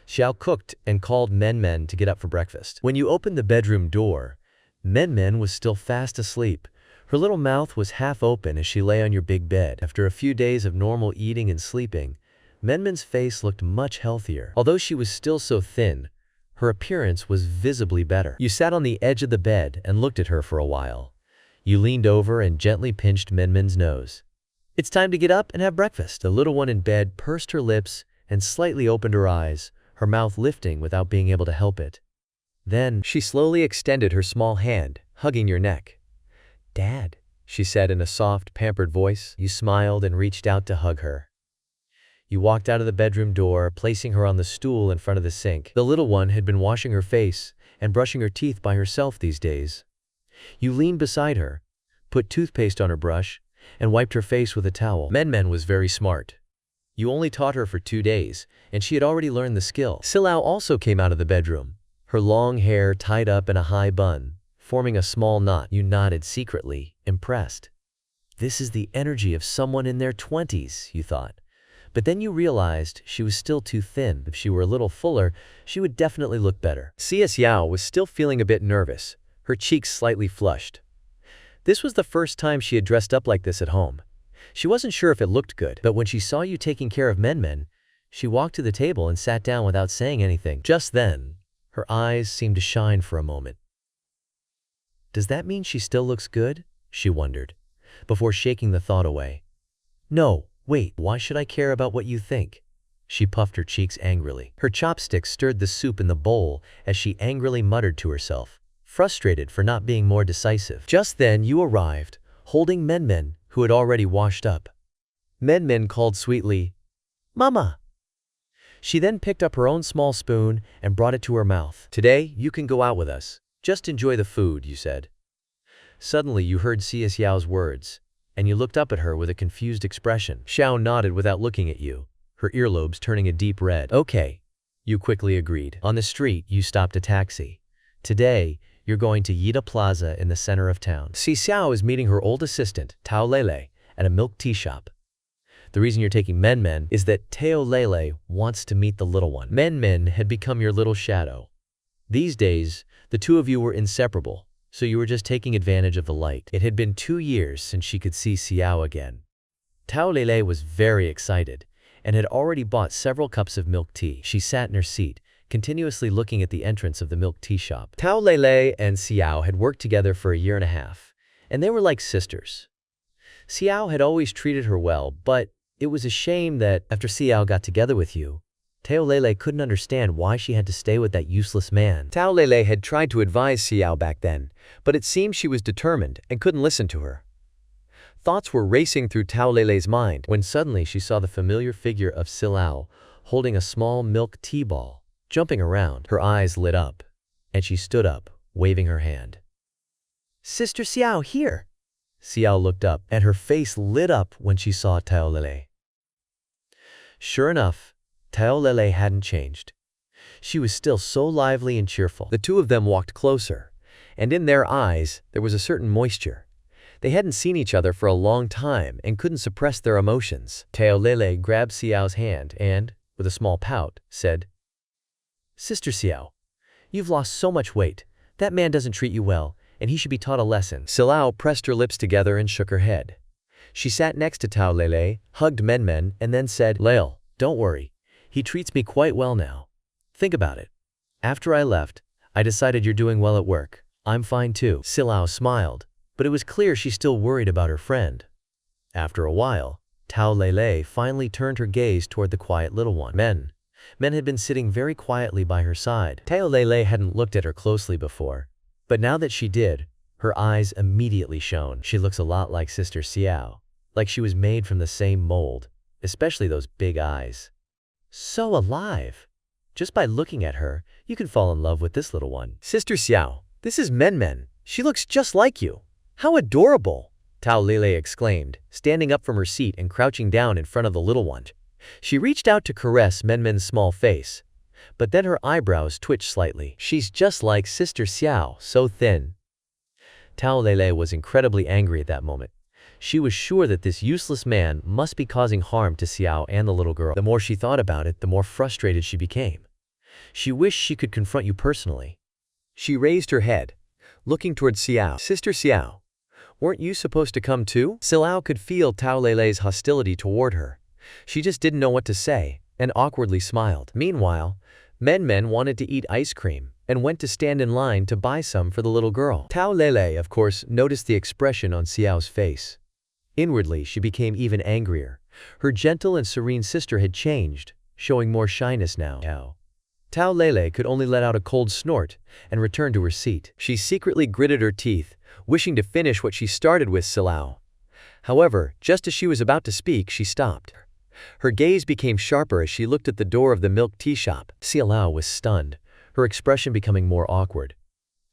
Xiao cooked and called Men to get up for breakfast. When you opened the bedroom door, Men was still fast asleep. Her little mouth was half open as she lay on your big bed. After a few days of normal eating and sleeping, Men's face looked much healthier. Although she was still so thin, her appearance was visibly better. You sat on the edge of the bed and looked at her for a while. You leaned over and gently pinched Men's nose. "It's time to get up and have breakfast." The little one in bed pursed her lips and slightly opened her eyes, her mouth lifting without being able to help it. Then, she slowly extended her small hand, hugging your neck. "Dad," she said in a soft, pampered voice. You smiled and reached out to hug her. You walked out of the bedroom door, placing her on the stool in front of the sink. The little one had been washing her face and brushing her teeth by herself these days. You leaned beside her, put toothpaste on her brush, and wiped her face with a towel. Men was very smart. You only taught her for 2 days, and she had already learned the skill. Silao also came out of the bedroom, her long hair tied up in a high bun, forming a small knot. You nodded secretly, impressed. This is the energy of someone in their 20s, you thought. But then you realized she was still too thin. If she were a little fuller, she would definitely look better. Xiao was still feeling a bit nervous, her cheeks slightly flushed. This was the first time she had dressed up like this at home. She wasn't sure if it looked good, but when she saw you taking care of Men, she walked to the table and sat down without saying anything. Just then, her eyes seemed to shine for a moment. "Does that mean she still looks good?" she wondered, before shaking the thought away. "No, wait, why should I care about what you think?" She puffed her cheeks angrily. Her chopsticks stirred the soup in the bowl as she angrily muttered to herself, frustrated for not being more decisive. Just then you arrived, holding Men, who had already washed up. Men called sweetly, "Mama." She then picked up her own small spoon and brought it to her mouth. "Today, you can go out with us. Just enjoy the food," you said. Suddenly, you heard Xiao's words, and you looked up at her with a confused expression. Xiao nodded without looking at you, her earlobes turning a deep red. "Okay," you quickly agreed. On the street, you stopped a taxi. "Today, you're going to Yida Plaza in the center of town. Xiao is meeting her old assistant, Tao Lele, at a milk tea shop. The reason you're taking Men is that Tao Lele wants to meet the little one." Men had become your little shadow. These days, the two of you were inseparable, so you were just taking advantage of the light. It had been 2 years since she could see Xiao again. Tao Lele was very excited and had already bought several cups of milk tea. She sat in her seat, continuously looking at the entrance of the milk tea shop. Tao Lele and Xiao had worked together for a year and a half, and they were like sisters. Xiao had always treated her well, but it was a shame that after Xiao got together with you, Tao Lele couldn't understand why she had to stay with that useless man. Tao Lele had tried to advise Xiao back then, but it seemed she was determined and couldn't listen to her. Thoughts were racing through Tao Lele's mind when suddenly she saw the familiar figure of Silao holding a small milk tea ball, jumping around. Her eyes lit up, and she stood up, waving her hand. "Sister Xiao, here!" Xiao looked up, and her face lit up when she saw Tao Lele. Sure enough, Tao Lele hadn't changed. She was still so lively and cheerful. The two of them walked closer, and in their eyes there was a certain moisture. They hadn't seen each other for a long time and couldn't suppress their emotions. Taolele grabbed Xiao's hand and, with a small pout, said, "Sister Xiao, you've lost so much weight. That man doesn't treat you well, and he should be taught a lesson." Xiao pressed her lips together and shook her head. She sat next to Taolele, hugged Men, and then said, "Lale, don't worry. He treats me quite well now. Think about it. After I left, I decided you're doing well at work. I'm fine too." Xiao smiled, but it was clear she still worried about her friend. After a while, Taolele finally turned her gaze toward the quiet little one. Men had been sitting very quietly by her side. Taolele hadn't looked at her closely before, but now that she did, her eyes immediately shone. She looks a lot like Sister Xiao, like she was made from the same mold, especially those big eyes. So alive. Just by looking at her, you can fall in love with this little one. "Sister Xiao, this is Men. She looks just like you. How adorable!" Taolele exclaimed, standing up from her seat and crouching down in front of the little one. She reached out to caress Men's small face, but then her eyebrows twitched slightly. "She's just like Sister Xiao, so thin." Taolele was incredibly angry at that moment. She was sure that this useless man must be causing harm to Xiao and the little girl. The more she thought about it, the more frustrated she became. She wished she could confront you personally. She raised her head, looking toward Xiao. "Sister Xiao, weren't you supposed to come too?" Xiao could feel Taolele's hostility toward her. She just didn't know what to say, and awkwardly smiled. Meanwhile, Men wanted to eat ice cream and went to stand in line to buy some for the little girl. Taolele, of course, noticed the expression on Xiao's face. Inwardly, she became even angrier. Her gentle and serene sister had changed, showing more shyness now. Taolele could only let out a cold snort and return to her seat. She secretly gritted her teeth, wishing to finish what she started with Xiao. However, just as she was about to speak, she stopped. Her gaze became sharper as she looked at the door of the milk tea shop. Xiao was stunned, her expression becoming more awkward.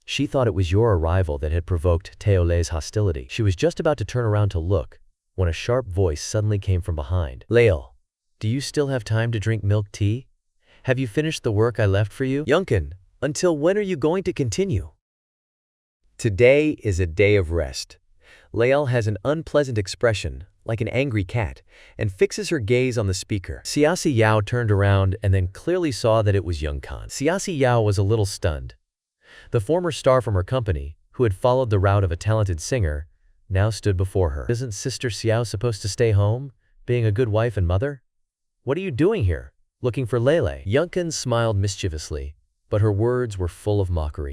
She thought it was your arrival that had provoked Taolele's hostility. She was just about to turn around to look, when a sharp voice suddenly came from behind. "Lale, do you still have time to drink milk tea? Have you finished the work I left for you?" "Yunkin, until when are you going to continue?" Today is a day of rest. Lale has an unpleasant expression, like an angry cat, and fixes her gaze on the speaker. Xiasi Yao turned around and then clearly saw that it was Yunkan. Xiasi Yao was a little stunned. The former star from her company, who had followed the route of a talented singer, now stood before her. "Isn't Sister Xiao supposed to stay home, being a good wife and mother? What are you doing here, looking for Lele?" Yunkan smiled mischievously, but her words were full of mockery.